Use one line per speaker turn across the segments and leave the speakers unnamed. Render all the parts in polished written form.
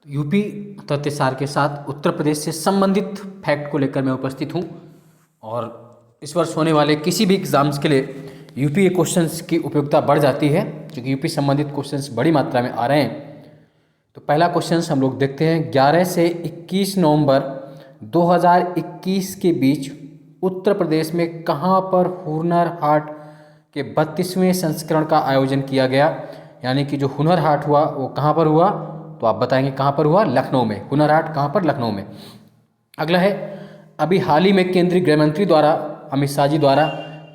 UP तथ्य सार के साथ उत्तर प्रदेश से संबंधित फैक्ट को लेकर मैं उपस्थित हूँ और इस वर्ष होने वाले किसी भी एग्ज़ाम्स के लिए यूपी के क्वेश्चंस की उपयोगिता बढ़ जाती है क्योंकि यूपी संबंधित क्वेश्चंस बड़ी मात्रा में आ रहे हैं। तो पहला क्वेश्चंस हम लोग देखते हैं। 11 से 21 नवंबर 2021 के बीच उत्तर प्रदेश में कहाँ पर हुनर हाट के 32वें संस्करण का आयोजन किया गया, यानी कि जो हुनर हाट हुआ वो कहाँ पर हुआ, तो आप बताएंगे कहाँ पर हुआ। लखनऊ में। हुनर हाट कहाँ पर? लखनऊ में। अगला है, अभी हाल ही में केंद्रीय गृह मंत्री द्वारा अमित शाह जी द्वारा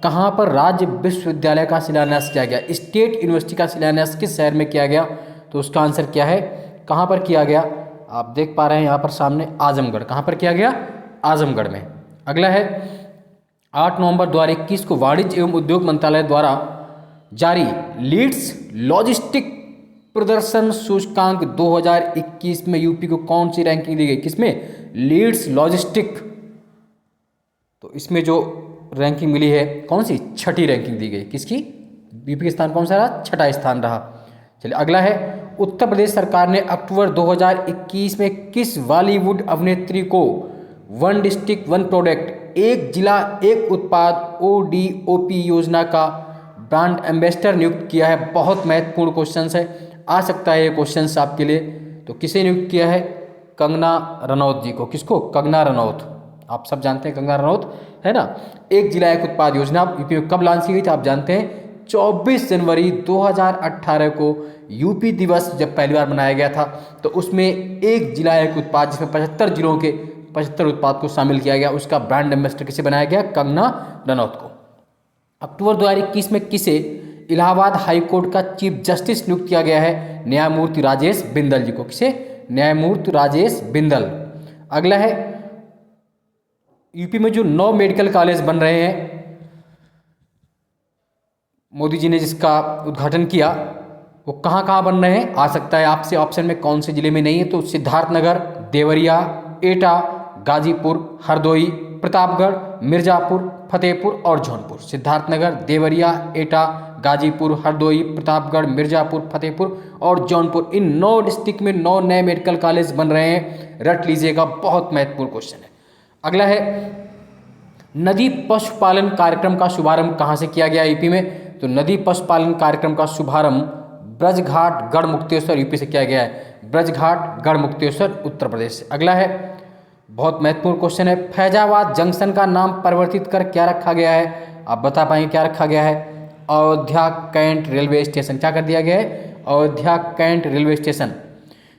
कहाँ पर राज्य विश्वविद्यालय का शिलान्यास किया गया, स्टेट यूनिवर्सिटी का शिलान्यास किस शहर में किया गया, तो उसका आंसर क्या है, कहाँ पर किया गया। आप देख पा रहे हैं यहाँ पर सामने आजमगढ़। कहाँ पर किया गया? आजमगढ़ में। अगला है, 8 नवंबर 2021 को वाणिज्य एवं उद्योग मंत्रालय द्वारा जारी लीड्स लॉजिस्टिक प्रदर्शन सूचकांक 2021 में यूपी को कौन सी रैंकिंग दी गई? किसमें? LEADS logistic. तो इसमें जो रैंकिंग मिली है कौन सी? छठी रैंकिंग दी गई। किसकी? यूपी का स्थान कौन सा रहा? छठा स्थान रहा। चलिए अगला है, उत्तर प्रदेश सरकार ने अक्टूबर 2021 में किस बॉलीवुड अभिनेत्री को वन डिस्ट्रिक्ट वन प्रोडक्ट, एक जिला एक उत्पाद ODOP योजना का ब्रांड एम्बेसडर नियुक्त किया है? बहुत महत्वपूर्ण क्वेश्चन है, आ सकता है ये क्वेश्चन आपके लिए। तो किसे नियुक्त किया है? कंगना रनौत जी को। किसको? कंगना रनौत। आप सब जानते हैं कंगना रनौत, है ना। एक जिला एक उत्पाद योजना यूपी में कब लॉन्च की गई थी? आप जानते हैं 24 जनवरी 2018 को यूपी दिवस जब पहली बार मनाया गया था, तो उसमें एक जिला एक उत्पाद, जिसमें 75 जिलों के 75 उत्पाद को शामिल किया गया, उसका ब्रांड एम्बेसडर किसे बनाया गया? कंगना रनौत को। अक्टूबर 2021 में किसे इलाहाबाद हाई कोर्ट का चीफ जस्टिस नियुक्त किया गया है? न्यायमूर्ति राजेश बिंदल जी को। किसे? न्यायमूर्ति राजेश बिंदल। अगला है, यूपी में जो 9 मेडिकल कॉलेज बन रहे हैं, मोदी जी ने जिसका उद्घाटन किया, वो कहाँ कहाँ बन रहे हैं? आ सकता है आपसे ऑप्शन में कौन से जिले में नहीं है, तो सिद्धार्थनगर, देवरिया, एटा, गाजीपुर, हरदोई, प्रतापगढ़, मिर्जापुर, फतेहपुर और जौनपुर। सिद्धार्थनगर, देवरिया, एटा, गाजीपुर, हरदोई, प्रतापगढ़, मिर्जापुर, फतेहपुर और जौनपुर, इन 9 डिस्ट्रिक्ट में 9 नए मेडिकल कॉलेज बन रहे हैं। रट लीजिएगा, बहुत महत्वपूर्ण क्वेश्चन है। अगला है, नदी पशुपालन कार्यक्रम का शुभारंभ कहाँ से किया गया यूपी में? तो नदी पशुपालन कार्यक्रम का शुभारंभ ब्रजघाट गढ़मुक्तेश्वर यूपी से किया गया है। ब्रजघाट गढ़मुक्तेश्वर उत्तर प्रदेश से। अगला है, बहुत महत्वपूर्ण क्वेश्चन है, फैजाबाद जंक्शन का नाम परिवर्तित कर क्या रखा गया है? आप बता पाएंगे क्या रखा गया है? Ayodhya Cantt railway station. क्या कर दिया गया है? Ayodhya Cantt railway station.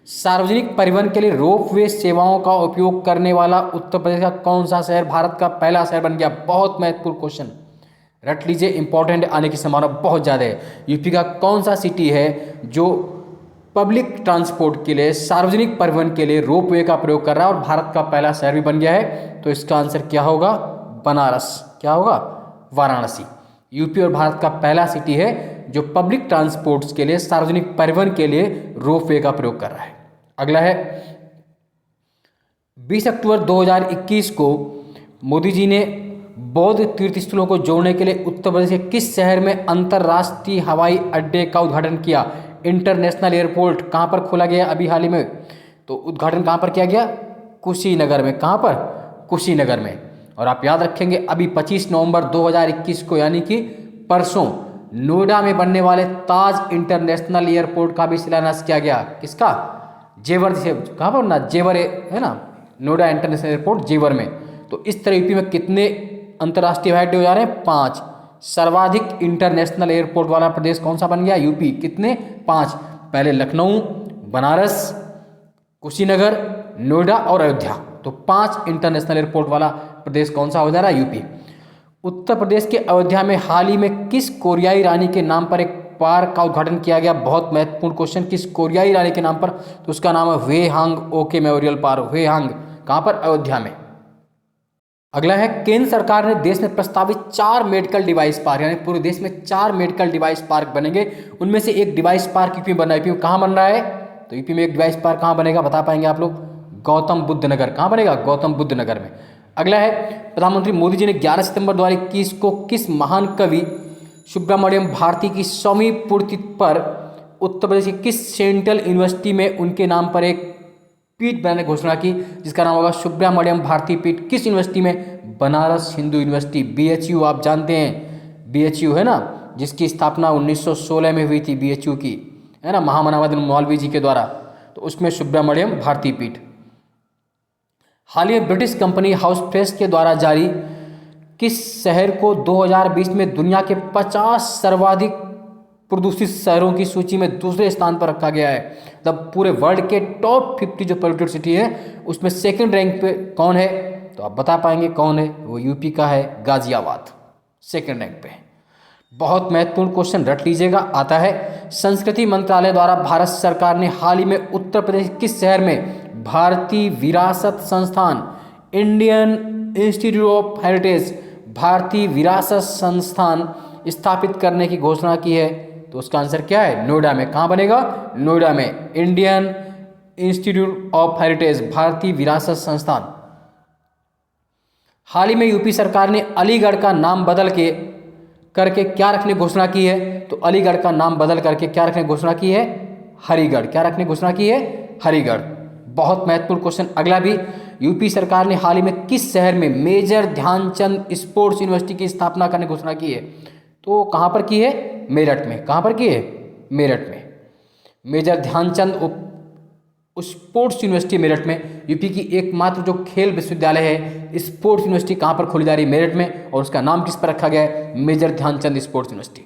सार्वजनिक परिवहन के लिए रोपवे सेवाओं का उपयोग करने वाला उत्तर प्रदेश का कौन सा शहर भारत का पहला शहर बन गया? बहुत महत्वपूर्ण क्वेश्चन, रट लीजिए, इंपॉर्टेंट आने की संभावना बहुत ज़्यादा है। यूपी का कौन सा सिटी है जो पब्लिक ट्रांसपोर्ट के लिए, सार्वजनिक परिवहन के लिए रोपवे का प्रयोग कर रहा है और भारत का पहला शहर भी बन गया है? तो इसका आंसर क्या होगा? बनारस। क्या होगा? वाराणसी। यूपी और भारत का पहला सिटी है जो पब्लिक ट्रांसपोर्ट्स के लिए, सार्वजनिक परिवहन के लिए रोपवे का प्रयोग कर रहा है। अगला है, 20 अक्टूबर 2021 को मोदी जी ने बौद्ध तीर्थस्थलों को जोड़ने के लिए उत्तर प्रदेश के किस शहर में अंतर्राष्ट्रीय हवाई अड्डे का उद्घाटन किया? इंटरनेशनल एयरपोर्ट कहाँ पर खोला गया अभी हाल ही में? तो उद्घाटन कहाँ पर किया गया? कुशीनगर में। कहाँ पर? कुशीनगर में। और आप याद रखेंगे, अभी 25 नवंबर 2021 को, यानी कि परसों, नोएडा में बनने वाले ताज इंटरनेशनल एयरपोर्ट का भी शिलान्यास किया गया। किसका? जेवर से। कहाँ पर ना? जेवर है ना, नोएडा इंटरनेशनल एयरपोर्ट जेवर में। तो इस तरह यूपी में कितने अंतर्राष्ट्रीय हवाई अड्डे हो जा रहे हैं? 5। सर्वाधिक इंटरनेशनल एयरपोर्ट वाला प्रदेश कौन सा बन गया? यूपी। कितने? 5। पहले लखनऊ, बनारस, कुशीनगर, नोएडा और अयोध्या। तो 5 इंटरनेशनल एयरपोर्ट वाला प्रदेश कौन सा हो जा रहा है? यूपी। उत्तर प्रदेश के अयोध्या में हाल ही में किस कोरियाई रानी के नाम पर एक पार्क का उद्घाटन किया गया? बहुत महत्वपूर्ण क्वेश्चन, किस कोरियाई रानी के नाम पर? तो उसका नाम है वे हांग ओके मेमोरियल पार्क। वे हांग कहाँ पर? अयोध्या में। अगला है, केंद्र सरकार ने देश में प्रस्तावित 4 मेडिकल डिवाइस पार्क, यानी पूरे देश में 4 मेडिकल डिवाइस पार्क बनेंगे, उनमें से एक डिवाइस पार्क यूपी में बन रहा है। यूपी कहाँ बन रहा है? तो यूपी में एक डिवाइस पार्क कहाँ बनेगा? बता पाएंगे आप लोग? गौतम बुद्ध नगर। कहाँ बनेगा? गौतम बुद्ध नगर में। अगला है, प्रधानमंत्री मोदी जी ने 11 सितंबर 2021 को किस महान कवि सुब्रमण्यम भारती की 100वीं पुण्यतिथि पर उत्तर प्रदेश की किस सेंट्रल यूनिवर्सिटी में उनके नाम पर एक पीठ बनाने की घोषणा की, जिसका नाम होगा सुब्रमण्यम भारती पीठ। किस यूनिवर्सिटी में? बनारस हिंदू यूनिवर्सिटी, BHU आप जानते हैं, BHU है ना, जिसकी स्थापना 1916 में हुई थी, BHU की, है ना, महामनावदन मौलवी जी के द्वारा। तो उसमें सुब्रमण्यम भारती पीठ। हाल ही में ब्रिटिश कंपनी हाउस प्रेस के द्वारा जारी किस शहर को 2020 में दुनिया के 50 सर्वाधिक प्रदूषित शहरों की सूची में दूसरे स्थान पर रखा गया है? मतलब पूरे वर्ल्ड के टॉप 50 जो पोल्यूटेड सिटी है उसमें सेकंड रैंक पे कौन है? तो आप बता पाएंगे कौन है? वो यूपी का है, गाजियाबाद, सेकंड रैंक पे है। बहुत महत्वपूर्ण क्वेश्चन रट लीजिएगा, आता है। संस्कृति मंत्रालय द्वारा भारत सरकार ने हाल ही में उत्तर प्रदेश किस शहर में भारतीय विरासत संस्थान, इंडियन इंस्टीट्यूट ऑफ हेरिटेज, भारतीय विरासत संस्थान स्थापित करने की घोषणा की है? तो उसका आंसर क्या है? नोएडा में। कहाँ बनेगा? नोएडा में, इंडियन इंस्टीट्यूट ऑफ हेरिटेज, भारतीय विरासत संस्थान। हाल ही में यूपी सरकार ने अलीगढ़ का नाम बदल के करके क्या रखने की घोषणा की है? तो अलीगढ़ का नाम बदल करके क्या रखने की घोषणा की है? हरिगढ़। क्या रखने की घोषणा की है? हरिगढ़। बहुत महत्वपूर्ण क्वेश्चन अगला भी। यूपी सरकार ने हाल ही में किस शहर में मेजर ध्यानचंद स्पोर्ट्स यूनिवर्सिटी की स्थापना करने की घोषणा की है? तो कहाँ पर की है? मेरठ में। कहाँ पर की है? मेरठ में। Major Dhyan Chand sports university Meerut में, यूपी की एकमात्र जो खेल विश्वविद्यालय है, स्पोर्ट्स यूनिवर्सिटी कहाँ पर खोली जा रही है? मेरठ में। और उसका नाम किस पर रखा गया है? Major Dhyan Chand sports university.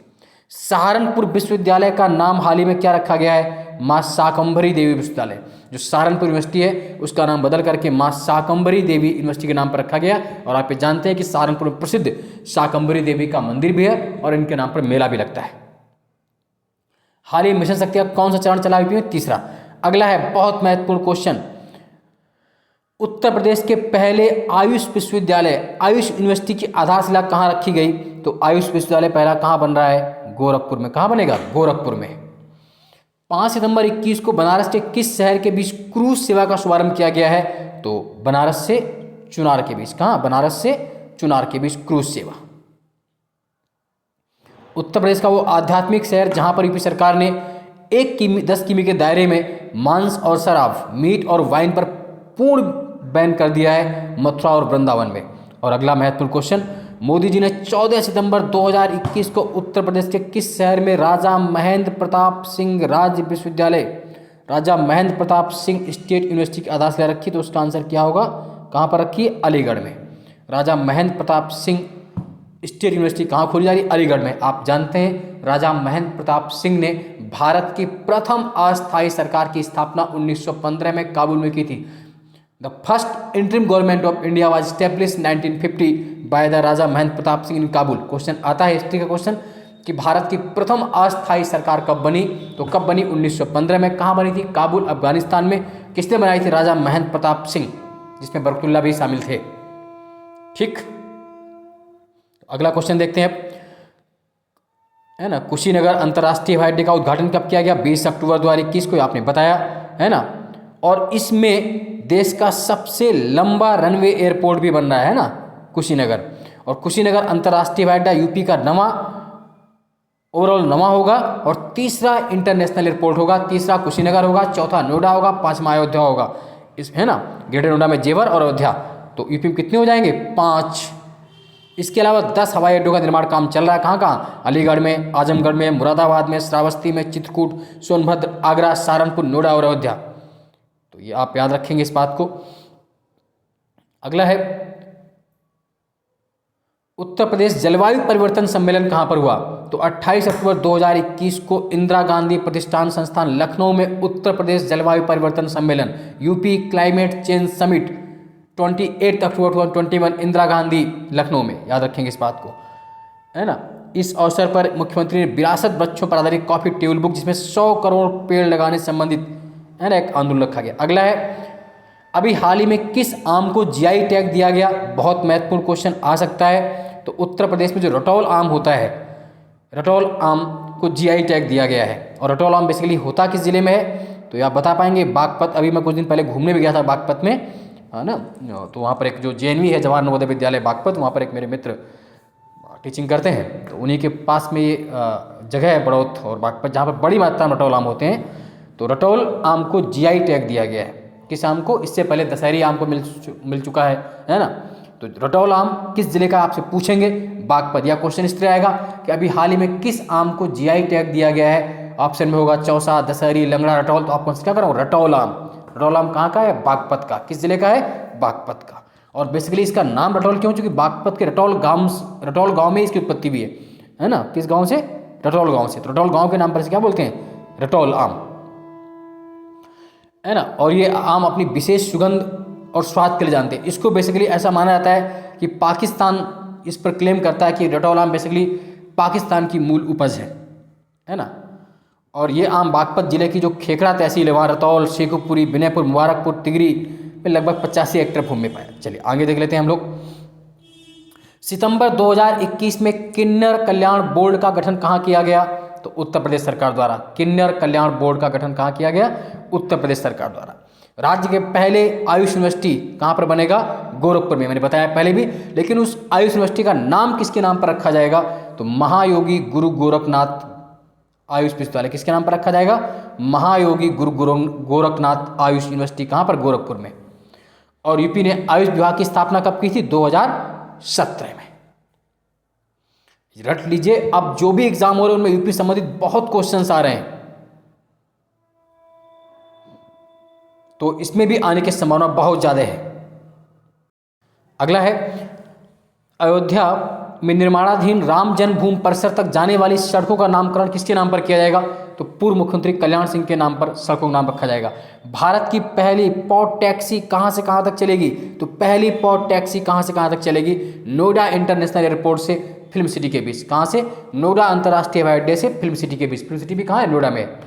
Saharanpur विश्वविद्यालय का नाम हाल ही में क्या रखा गया है? माँ शाकंभरी देवी विश्वविद्यालय। जो सहारनपुर यूनिवर्सिटी है उसका नाम बदल करके माँ शाकंभरी देवी यूनिवर्सिटी के नाम पर रखा गया। और आप ये जानते हैं कि सहारनपुर में प्रसिद्ध शाकंभरी देवी का मंदिर भी है और इनके नाम पर मेला भी लगता है। हाल ही मिशन शक्ति का कौन सा चरण चला यूपी में? तीसरा। अगला है बहुत महत्वपूर्ण क्वेश्चन। उत्तर प्रदेश के पहले आयुष विश्वविद्यालय, आयुष यूनिवर्सिटी की आधारशिला कहाँ रखी गई? तो आयुष विश्वविद्यालय पहला कहाँ बन रहा है? गोरखपुर में। कहाँ बनेगा? गोरखपुर में। 5 सितंबर 21 को बनारस के किस शहर के बीच क्रूज सेवा का शुभारंभ किया गया है? तो बनारस से चुनार के बीच। कहाँ? बनारस से चुनार के बीच क्रूज सेवा। उत्तर प्रदेश का वो आध्यात्मिक शहर जहां पर यूपी सरकार ने 10 किमी के दायरे में मांस और शराब, मीट और वाइन पर पूर्ण बैन कर दिया है, मथुरा और वृंदावन में। और अगला महत्वपूर्ण क्वेश्चन, मोदी जी ने 14 सितंबर 2021 को उत्तर प्रदेश के किस शहर में राजा महेंद्र प्रताप सिंह राज्य विश्वविद्यालय, राजा महेंद्र प्रताप सिंह स्टेट यूनिवर्सिटी की आधारशिला रखी? तो उसका आंसर क्या होगा? कहाँ पर रखी है? अलीगढ़ में। राजा महेंद्र प्रताप सिंह स्टेट यूनिवर्सिटी कहाँ खोली जा रही है? अलीगढ़ में। आप जानते हैं राजा महेंद्र प्रताप सिंह ने भारत की प्रथम अस्थायी सरकार की स्थापना 1915 में काबुल में की थी। The first interim government of India was established 1950 by the Raja Mahendra Pratap Singh in Kabul. Question आता है हिस्ट्री का क्वेश्चन कि भारत की प्रथम अस्थायी सरकार कब बनी? तो कब बनी? 1915 में। कहाँ बनी थी? काबुल, अफगानिस्तान में। किसने बनाई थी? राजा महेंद्र प्रताप सिंह, जिसमें बरकतुल्लाह भी शामिल थे। ठीक, अगला क्वेश्चन देखते हैं, है ना। कुशीनगर अंतर्राष्ट्रीय हवाई अड्डे का उद्घाटन कब किया गया? 20 अक्टूबर 2021 को, आपने बताया, है ना। और इसमें देश का सबसे लंबा रनवे एयरपोर्ट भी बन रहा है ना, कुशीनगर। और कुशीनगर अंतर्राष्ट्रीय हवाई अड्डा यूपी का ओवरऑल नवा होगा और तीसरा इंटरनेशनल एयरपोर्ट होगा। तीसरा कुशीनगर होगा, चौथा नोएडा होगा, 5वां अयोध्या होगा, इस, है ना। ग्रेटर नोएडा में जेवर और अयोध्या, तो यूपी में कितने हो जाएंगे? 5। इसके अलावा 10 हवाई अड्डों का निर्माण काम चल रहा है। कहाँ कहाँ? अलीगढ़ में, आजमगढ़ में, मुरादाबाद में, श्रावस्ती में, चित्रकूट, सोनभद्र, आगरा, सहारनपुर, नोएडा और अयोध्या। तो ये आप याद रखेंगे इस बात को। अगला है, उत्तर प्रदेश जलवायु परिवर्तन सम्मेलन कहाँ पर हुआ? तो 28 अक्टूबर 2021 को इंदिरा गांधी प्रतिष्ठान संस्थान लखनऊ में उत्तर प्रदेश जलवायु परिवर्तन सम्मेलन, यूपी क्लाइमेट चेंज समिट 28 अक्टूबर 2021, इंदिरा गांधी लखनऊ में। याद रखेंगे इस बात को, है ना। इस अवसर पर मुख्यमंत्री ने विरासत वृक्षों पर आधारित कॉफी टेबल बुक, जिसमें 100 करोड़ पेड़ लगाने से संबंधित, है ना, एक आंदोलन रखा गया। अगला है, अभी हाल ही में किस आम को जीआई टैग दिया गया? बहुत महत्वपूर्ण क्वेश्चन आ सकता है। तो उत्तर प्रदेश में जो रटौल आम होता है, रटौल आम को जीआई टैग दिया गया है। और रटौल आम बेसिकली होता किस जिले में है? तो ये आप बता पाएंगे, बागपत। अभी मैं कुछ दिन पहले घूमने भी गया था बागपत में, है ना। तो वहाँ पर एक जो जेएनवी है, जवाहर नवोदय विद्यालय बागपत, वहाँ पर एक मेरे मित्र टीचिंग करते हैं, तो उन्हीं के पास में ये जगह है बड़ौत और बागपत, जहाँ पर बड़ी मात्रा में रटौल आम होते हैं। तो रटौल आम को जीआई टैग दिया गया है। किस आम को? इससे पहले दशहरी आम को मिल चुका है ना। तो रटौल आम किस जिले का आपसे पूछेंगे? बागपत। या क्वेश्चन इस तरह आएगा कि अभी हाल ही में किस आम को जीआई टैग दिया गया है? ऑप्शन में होगा चौसा, दशहरी, लंगड़ा, रटौल। तो आप क्या करो? रटौल आम। रटौल आम कहाँ का है? बागपत का। किस जिले का है? बागपत का। और बेसिकली इसका नाम रटौल क्यों? क्योंकि बागपत के रटौल गांव में इसकी उत्पत्ति भी है ना। किस गांव से? रटौल गांव से। तो रटौल गांव के नाम पर इसे क्या बोलते हैं? रटौल आम, है ना। और ये आम अपनी विशेष सुगंध और स्वाद के लिए जानते हैं। इसको बेसिकली ऐसा माना जाता है कि पाकिस्तान इस पर क्लेम करता है कि रटौल आम बेसिकली पाकिस्तान की मूल उपज है ना। और ये आम बागपत जिले की जो खेखड़ा तहसील है वहाँ रतौल, शेखुपुरी, विनयपुर, मुबारकपुर, तिगरी में लगभग 85 हेक्टेयर भूमि में पाया। चलिए आगे देख लेते हैं हम लोग। सितंबर 2021 में किन्नर कल्याण बोर्ड का गठन कहाँ किया गया? तो उत्तर प्रदेश सरकार द्वारा। किन्नर कल्याण बोर्ड का गठन कहाँ किया गया? उत्तर प्रदेश सरकार द्वारा। राज्य के पहले आयुष यूनिवर्सिटी कहाँ पर बनेगा? गोरखपुर में। मैंने बताया पहले भी, लेकिन उस आयुष यूनिवर्सिटी का नाम किसके नाम पर रखा जाएगा? तो महायोगी गुरु गोरखनाथ आयुष विश्वविद्यालय। किसके नाम पर रखा जाएगा? महायोगी गुरु गोरखनाथ आयुष यूनिवर्सिटी। कहाँ पर? गोरखपुर में। और यूपी ने आयुष विभाग की स्थापना कब की थी? 2017 में। रट लीजिए, अब जो भी एग्जाम हो रहे हैं उनमें यूपी संबंधित बहुत क्वेश्चंस आ रहे हैं, तो इसमें भी आने की संभावना बहुत ज्यादा है। अगला है, अयोध्या में निर्माणाधीन राम जन्मभूमि परिसर तक जाने वाली सड़कों का नामकरण किसके नाम पर किया जाएगा? तो पूर्व मुख्यमंत्री कल्याण सिंह के नाम पर सड़कों का नाम रखा जाएगा। भारत की पहली पॉड टैक्सी कहां से कहां तक चलेगी? तो पहली पॉड टैक्सी कहां से कहां तक चलेगी? नोएडा इंटरनेशनल एयरपोर्ट से फिल्म सिटी के बीच। कहां से? नोएडा अंतर्राष्ट्रीय हवाई अड्डे से फिल्म सिटी के बीच। फिल्म सिटी भी कहां है? नोएडा में।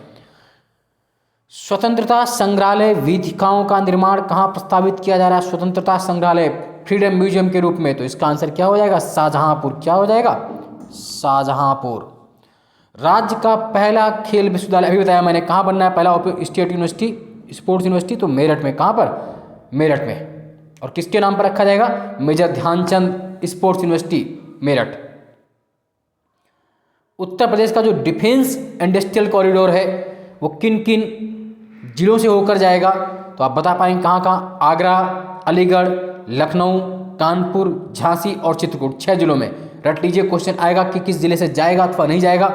स्वतंत्रता संग्रहालय वेदिकाओं का निर्माण कहां प्रस्तावित किया जा रहा है? स्वतंत्रता संग्रहालय फ्रीडम म्यूजियम के रूप में। तो इसका आंसर क्या हो जाएगा? शाहजहांपुर। क्या हो जाएगा? शाहजहांपुर। राज्य का पहला खेल विश्वविद्यालय अभी बताया मैंने कहाँ बनना है? पहला स्टेट यूनिवर्सिटी, स्पोर्ट्स यूनिवर्सिटी। तो मेरठ में। कहाँ पर? मेरठ में। और किसके नाम पर रखा जाएगा? Major Dhyan Chand sports university, Meerut. Uttar Pradesh का जो डिफेंस इंडस्ट्रियल कॉरिडोर है वो किन किन जिलों से होकर जाएगा? तो आप बता पाएंगे कहाँ कहाँ? आगरा, अलीगढ़, लखनऊ, कानपुर, झांसी और चित्रकूट। 6 जिलों में। रट लीजिए, क्वेश्चन आएगा कि किस जिले से जाएगा अथवा नहीं जाएगा।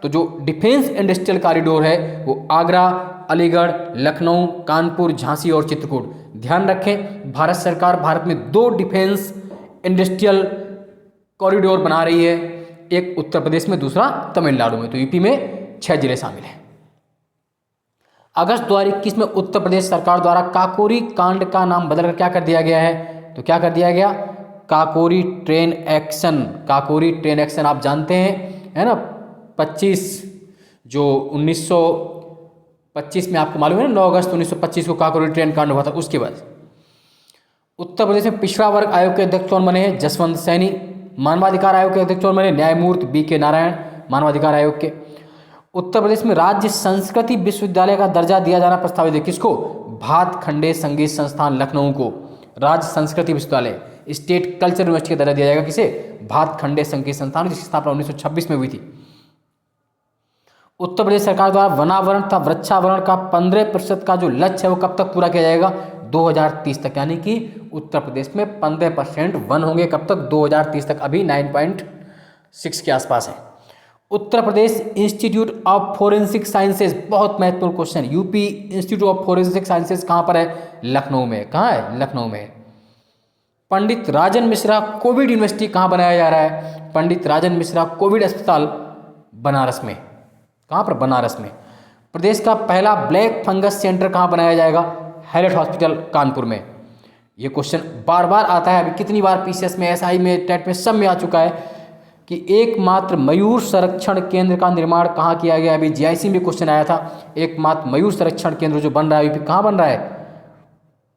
तो जो डिफेंस इंडस्ट्रियल कॉरिडोर है वो आगरा, अलीगढ़, लखनऊ, कानपुर, झांसी और चित्रकूट। ध्यान रखें, भारत सरकार भारत में 2 डिफेंस इंडस्ट्रियल कॉरिडोर बना रही है, एक उत्तर प्रदेश में, दूसरा तमिलनाडु में। तो यूपी में 6 जिले शामिल हैं। अगस्त 2021 में उत्तर प्रदेश सरकार द्वारा काकोरी कांड का नाम बदलकर क्या कर दिया गया है? तो क्या कर दिया गया? Kakori train action. Kakori train action आप जानते हैं, है ना। 25 जो 1925 में आपको मालूम है ना, 9 अगस्त 1925 को काकोरी ट्रेन कांड हुआ था। उसके बाद उत्तर प्रदेश में पिछड़ा वर्ग आयोग के अध्यक्ष कौन बने हैं? जसवंत सैनी। मानवाधिकार आयोग के अध्यक्ष कौन बने? न्यायमूर्ति BK नारायण, मानवाधिकार आयोग के। उत्तर प्रदेश में राज्य संस्कृति विश्वविद्यालय का दर्जा दिया जाना प्रस्तावित है। किसको? भातखंडे संगीत संस्थान लखनऊ को राज्य संस्कृति विश्वविद्यालय, स्टेट कल्चर यूनिवर्सिटी का दर्जा दिया जाएगा। किसे? भातखंडे संगीत संस्थान, जिसकी स्थापना 1926 में हुई थी। उत्तर प्रदेश सरकार द्वारा वनावरण तथा वृक्षावरण का 15% का जो लक्ष्य है वो कब तक पूरा किया जाएगा? 2030 तक। यानी कि उत्तर प्रदेश में 15% वन होंगे। कब तक? 2030 तक। अभी 9.6 के आसपास है। Uttar Pradesh institute of forensic sciences, बहुत महत्वपूर्ण question. UP institute of forensic sciences कहाँ पर है? लखनऊ में। कहाँ है? लखनऊ में। पंडित राजन मिश्रा कोविड यूनिवर्सिटी कहाँ बनाया जा रहा है? पंडित राजन मिश्रा कोविड अस्पताल बनारस में। कहाँ पर? बनारस में। प्रदेश का पहला ब्लैक फंगस सेंटर कहाँ बनाया जाएगा? हैलेट हॉस्पिटल, कानपुर में। ये क्वेश्चन बार बार आता है। अभी कितनी बार PCS में, SI में, टेट में, सब में आ चुका है कि एकमात्र मयूर संरक्षण केंद्र का निर्माण कहाँ किया गया? अभी GIC में क्वेश्चन आया था। एकमात्र मयूर संरक्षण केंद्र जो बन रहा है कहाँ बन रहा है?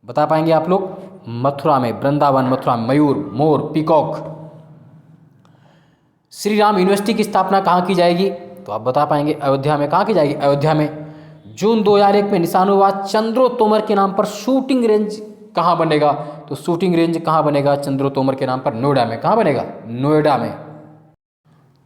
बता पाएंगे आप लोग? मथुरा में, वृंदावन, मथुरा। मयूर, मोर, पीकॉक। श्री राम यूनिवर्सिटी की स्थापना कहाँ की जाएगी? तो आप बता पाएंगे? अयोध्या में। कहाँ की जाएगी? अयोध्या में। जून 2001 में निशानुबाज चंद्रो तोमर के नाम पर शूटिंग रेंज कहाँ बनेगा? तो शूटिंग रेंज कहाँ बनेगा चंद्रो तोमर के नाम पर? नोएडा में। कहाँ बनेगा? नोएडा में।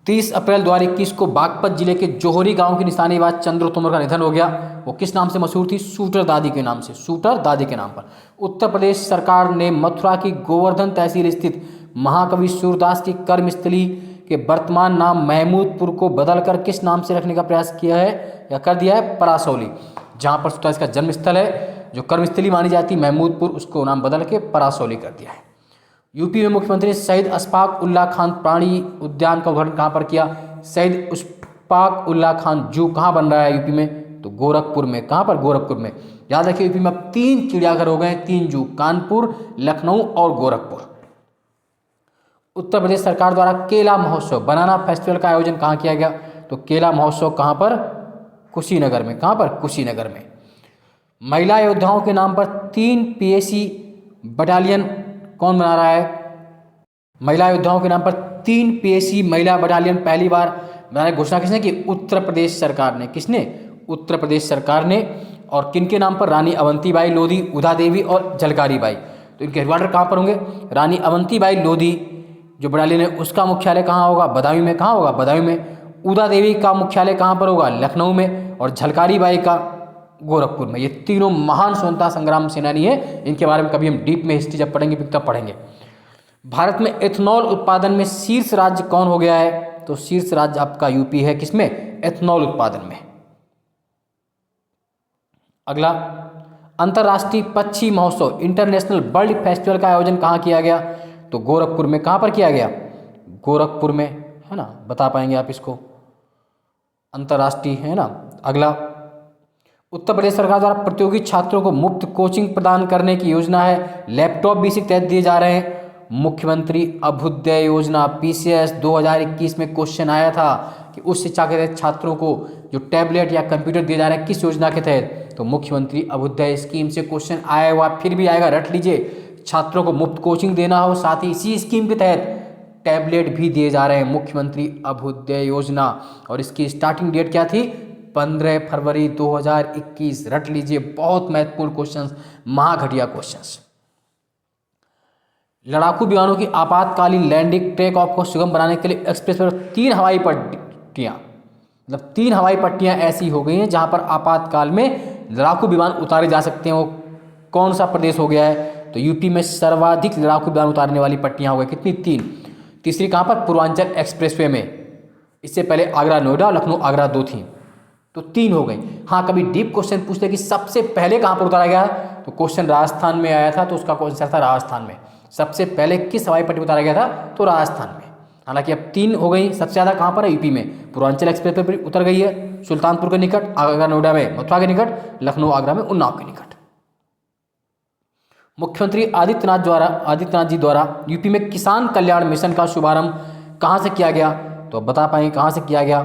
30 अप्रैल 2021 को बागपत जिले के जोहरी गांव की निशानेबाज चंद्र तोमर का निधन हो गया। वो किस नाम से मशहूर थी? शूटर दादी के नाम से, शूटर दादी के नाम पर। उत्तर प्रदेश सरकार ने मथुरा की गोवर्धन तहसील स्थित महाकवि सूरदास की कर्मस्थली के वर्तमान नाम महमूदपुर को बदलकर किस नाम से रखने का प्रयास किया है या कर दिया है? परासौली। जहाँ पर सूरदास का जन्मस्थल है, जो कर्मस्थली मानी जाती है महमूदपुर, उसको नाम बदल के परासौली कर दिया है। यूपी में मुख्यमंत्री शहीद अशफाक उल्लाह खान प्राणी उद्यान का उद्घाटन कहाँ पर किया? शहीद अशफाक उल्लाह खान जू कहाँ बन रहा है यूपी में? तो गोरखपुर में। कहाँ पर? गोरखपुर में। याद रखिए यूपी में अब 3 चिड़ियाघर हो गए, 3 जू, कानपुर, लखनऊ और गोरखपुर। उत्तर प्रदेश सरकार द्वारा केला महोत्सव, बनाना फेस्टिवल का आयोजन कहाँ किया गया? तो केला महोत्सव कहाँ पर? कुशीनगर में। कहाँ पर? कुशीनगर में। महिला योद्धाओं के नाम पर 3 पीएसी बटालियन कौन बना रहा है? महिला योद्धाओं के नाम पर 3 पीएसी महिला बटालियन पहली बार बनाने की घोषणा किसने की? उत्तर प्रदेश सरकार ने। किसने? उत्तर प्रदेश सरकार ने। और किनके नाम पर? रानी अवंतीबाई लोधी, उदा देवी और झलकारी बाई। तो इनके हेडक्वार्टर कहाँ पर होंगे? रानी अवंतीबाई लोधी जो बटालियन है उसका मुख्यालय कहाँ होगा? बदायूं में। कहाँ होगा? बदायूं में। उदा देवी का मुख्यालय कहाँ पर होगा? लखनऊ में। और झलकारी बाई का गोरखपुर में। ये तीनों महान स्वतंत्रता संग्राम सेनानी है। इनके बारे में कभी हम डीप में हिस्ट्री जब पढ़ेंगे तब पढ़ेंगे। भारत में एथनॉल उत्पादन में शीर्ष राज्य कौन हो गया है? तो शीर्ष राज्य आपका यूपी है। किसमें? एथनॉल उत्पादन में। अगला, अंतर्राष्ट्रीय पक्षी महोत्सव इंटरनेशनल बर्ड फेस्टिवल का आयोजन कहाँ किया गया? तो गोरखपुर में। कहाँ पर किया गया? गोरखपुर में, है ना। बता पाएंगे आप इसको, अंतर्राष्ट्रीय, है ना। अगला, उत्तर प्रदेश सरकार द्वारा प्रतियोगी छात्रों को मुफ्त कोचिंग प्रदान करने की योजना है। लैपटॉप भी इसी के तहत दिए जा रहे हैं। मुख्यमंत्री अभ्युदय योजना, पीसीएस 2021 में क्वेश्चन आया था कि उस शिक्षा के तहत छात्रों को जो टैबलेट या कंप्यूटर दिए जा रहे हैं किस योजना के तहत? तो मुख्यमंत्री अभ्युदय स्कीम से क्वेश्चन आया हुआ, फिर भी आएगा, रट लीजिए। छात्रों को मुफ्त कोचिंग देना हो, साथ ही इसी स्कीम के तहत टैबलेट भी दिए जा रहे हैं, मुख्यमंत्री अभ्युदय योजना। और इसकी स्टार्टिंग डेट क्या थी? 15 फरवरी 2021। रट लीजिए, बहुत महत्वपूर्ण क्वेश्चंस, महाघटिया क्वेश्चंस। लड़ाकू विमानों की आपातकालीन लैंडिंग टेक ऑफ को सुगम बनाने के लिए एक्सप्रेस पर 3 हवाई पट्टियां, मतलब 3 हवाई पट्टियां ऐसी हो गई हैं जहां पर आपातकाल में लड़ाकू विमान उतारे जा सकते हैं। वो कौन सा प्रदेश हो गया है? तो यूपी में सर्वाधिक लड़ाकू विमान उतारने वाली पट्टियां हो गई। कितनी? 3। तीसरी कहां पर? पूर्वांचल एक्सप्रेसवे में। इससे पहले आगरा नोएडा, लखनऊ आगरा 2 थी, तो 3 हो गई। हाँ, कभी डीप क्वेश्चन पूछते कि सबसे पहले कहां पर उतारा गया, तो क्वेश्चन राजस्थान में आया था, तो उसका क्वेश्चन था राजस्थान में। सबसे पहले किस हवाई पट्टी पर उतारा गया था? तो राजस्थान में। हालांकि अब 3 हो गई। सबसे ज़्यादा कहाँ पर है? यूपी में। पूर्वांचल एक्सप्रेस पर उतर गई है, सुल्तानपुर के निकट, आगरा नोएडा में मथुरा के निकट, लखनऊ आगरा में उन्नाव के निकट। मुख्यमंत्री आदित्यनाथ जी द्वारा यूपी में किसान कल्याण मिशन का शुभारंभ कहाँ से किया गया? तो बता पाएंगे कहाँ से किया गया?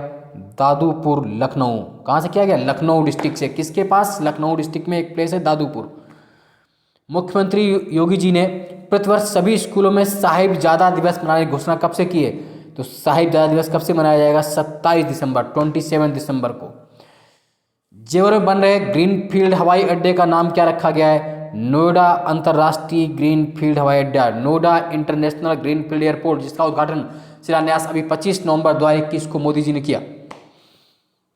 दादूपुर, लखनऊ। कहाँ से किया गया? लखनऊ डिस्ट्रिक्ट से। किसके पास? लखनऊ डिस्ट्रिक्ट में एक प्लेस है दादूपुर। मुख्यमंत्री योगी जी ने प्रतिवर्ष सभी स्कूलों में साहिबजादा दिवस मनाने की घोषणा कब से की है? तो साहिबजादा दिवस कब से मनाया जाएगा? 27 दिसंबर, 27 दिसंबर को। जेवर में बन रहे ग्रीनफील्ड हवाई अड्डे का नाम क्या रखा गया है? नोएडा अंतर्राष्ट्रीय ग्रीनफील्ड हवाई अड्डा, नोएडा इंटरनेशनल ग्रीनफील्ड एयरपोर्ट, जिसका उद्घाटन शिलान्यास अभी 25 नवंबर 2021 को मोदी जी ने किया।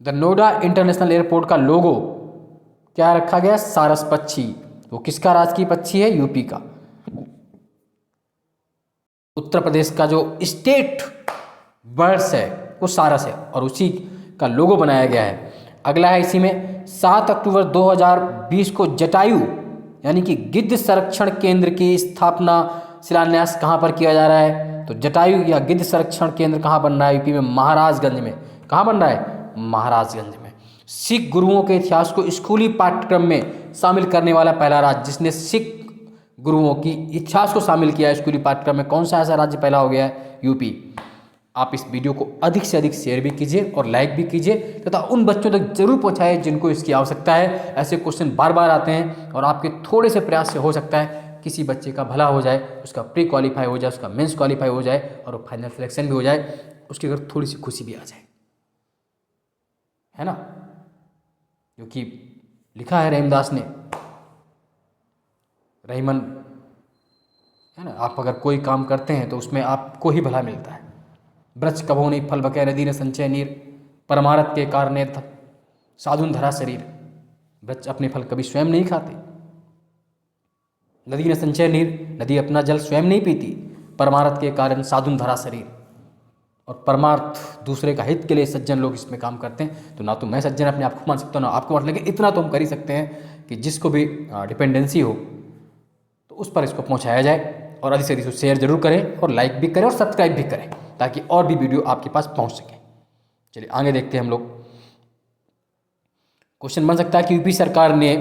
द नोएडा इंटरनेशनल एयरपोर्ट का लोगो क्या रखा गया? सारस पक्षी। वो किसका राजकीय पक्षी है? यूपी का। उत्तर प्रदेश का जो स्टेट बर्ड्स है वो सारस है और उसी का लोगो बनाया गया है। अगला है इसी में 7 अक्टूबर 2020 को जटायु यानी कि गिद्ध संरक्षण केंद्र की स्थापना शिलान्यास कहाँ पर किया जा रहा है? तो जटायु या गिद्ध संरक्षण केंद्र कहाँ बन रहा है? यूपी में महाराजगंज में। कहाँ बन रहा है? महाराजगंज में। सिख गुरुओं के इतिहास को स्कूली पाठ्यक्रम में शामिल करने वाला पहला राज्य जिसने सिख गुरुओं की इतिहास को शामिल किया है स्कूली पाठ्यक्रम में, कौन सा ऐसा राज्य पहला हो गया है? यूपी। आप इस वीडियो को अधिक से अधिक शेयर भी कीजिए और लाइक भी कीजिए तथा उन बच्चों तक जरूर पहुंचाएं जिनको इसकी आवश्यकता है। ऐसे क्वेश्चन बार बार आते हैं और आपके थोड़े से प्रयास से हो सकता है किसी बच्चे का भला हो जाए, उसका प्री क्वालिफाई हो जाए, उसका मेंस क्वालिफाई हो जाए और वो फाइनल सिलेक्शन भी हो जाए, उसके घर थोड़ी सी खुशी भी आ जाए, है ना। क्योंकि लिखा है रहीमदास ने, रहीमन, है ना, आप अगर कोई काम करते हैं तो उसमें आपको ही भला मिलता है। ब्रज कभो नहीं फल बकै, नदी न संचय नीर, परमारथ के कारणे साधुन धरा शरीर। ब्रज अपने फल कभी स्वयं नहीं खाते, नदी न संचय नीर, नदी अपना जल स्वयं नहीं पीती, परमार्थ के कारण साधुन धरा शरीर। और परमार्थ दूसरे का हित के लिए सज्जन लोग इसमें काम करते हैं। तो ना तो मैं सज्जन अपने आप को मान सकता हूँ, ना आपको मान, लेकिन इतना तो हम कर ही सकते हैं कि जिसको भी डिपेंडेंसी हो तो उस पर इसको पहुँचाया जाए। और अधिक से अधिक शेयर जरूर करें और लाइक भी करें और सब्सक्राइब भी करें, ताकि और भी वीडियो आपके पास पहुँच सके। चलिए आगे देखते हैं हम लोग। क्वेश्चन बन सकता है कि यूपी सरकार ने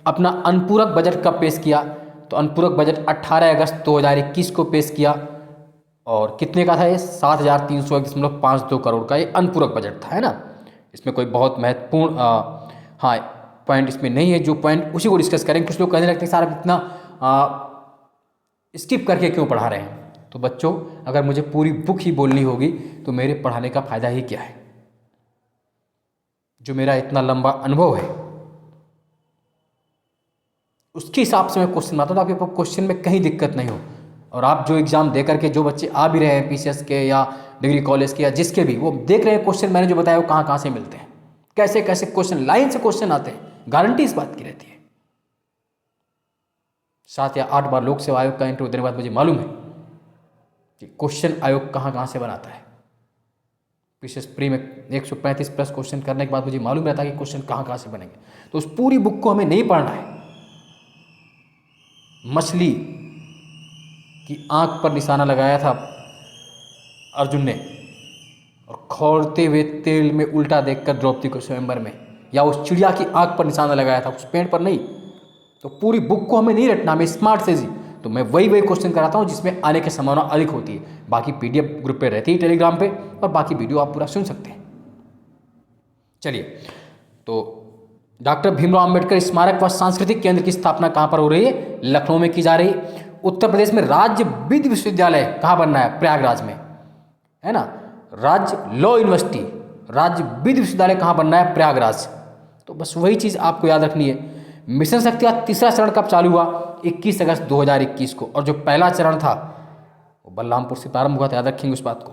अपना अनुपूरक बजट कब पेश किया? तो अनुपूरक बजट 18 अगस्त 2021 को पेश किया। और कितने का था ये? 7,301.52 करोड़ का ये अनुपूरक बजट था, है ना। इसमें कोई बहुत महत्वपूर्ण हाँ पॉइंट इसमें नहीं है। जो पॉइंट उसी को डिस्कस करेंगे। कुछ लोग कहने लगते हैं सारा इतना स्किप करके क्यों पढ़ा रहे हैं? तो बच्चों, अगर मुझे पूरी बुक ही बोलनी होगी तो मेरे पढ़ाने का फ़ायदा ही क्या है? जो मेरा इतना लंबा अनुभव है उसके हिसाब से मैं क्वेश्चन बनाता हूँ, ताकि क्वेश्चन में कहीं दिक्कत नहीं हो। और आप जो एग्जाम दे करके जो बच्चे आ भी रहे हैं पीसीएस के या डिग्री कॉलेज के या जिसके भी, वो देख रहे हैं क्वेश्चन मैंने जो बताया वो कहाँ कहाँ से मिलते हैं, कैसे कैसे क्वेश्चन, लाइन से क्वेश्चन आते हैं, गारंटी इस बात की रहती है। 7 या 8 बार लोक सेवा आयोग का इंटरव्यू देने के बाद मुझे मालूम है कि क्वेश्चन आयोग कहाँ कहाँ से बनाता है। पीसीएस प्री में 135 प्लस क्वेश्चन करने के बाद मुझे मालूम रहता है कि क्वेश्चन कहाँ कहाँ से बनेंगे। तो उस पूरी बुक को हमें नहीं पढ़ना है। मछली की आंख पर निशाना लगाया था अर्जुन ने, और खौलते हुए तेल में उल्टा देखकर द्रौपदी को स्वयंवर में, या उस चिड़िया की आंख पर निशाना लगाया था, उस पेड़ पर नहीं। तो पूरी बुक को हमें नहीं रटना, हमें स्मार्ट से जी। तो मैं वही क्वेश्चन कराता हूँ जिसमें आने की संभावना अधिक होती है। बाकी पीडीएफ ग्रुप पे रहती है टेलीग्राम पे, और बाकी वीडियो आप पूरा सुन सकते हैं। चलिए, तो डॉक्टर भीमराव अंबेडकर स्मारक व सांस्कृतिक केंद्र की स्थापना कहाँ पर हो रही है? लखनऊ में की जा रही। उत्तर प्रदेश में राज्य विधि विश्वविद्यालय कहाँ बनना है? प्रयागराज में, है ना। राज्य लॉ यूनिवर्सिटी, राज्य विधि विश्वविद्यालय कहाँ बनना है? प्रयागराज। तो बस वही चीज़ आपको याद रखनी है। मिशन शक्ति का तीसरा चरण कब चालू हुआ? 21 अगस्त 2021 को। और जो पहला चरण था वो बलरामपुर से प्रारंभ हुआ था, याद रखेंगे उस बात को,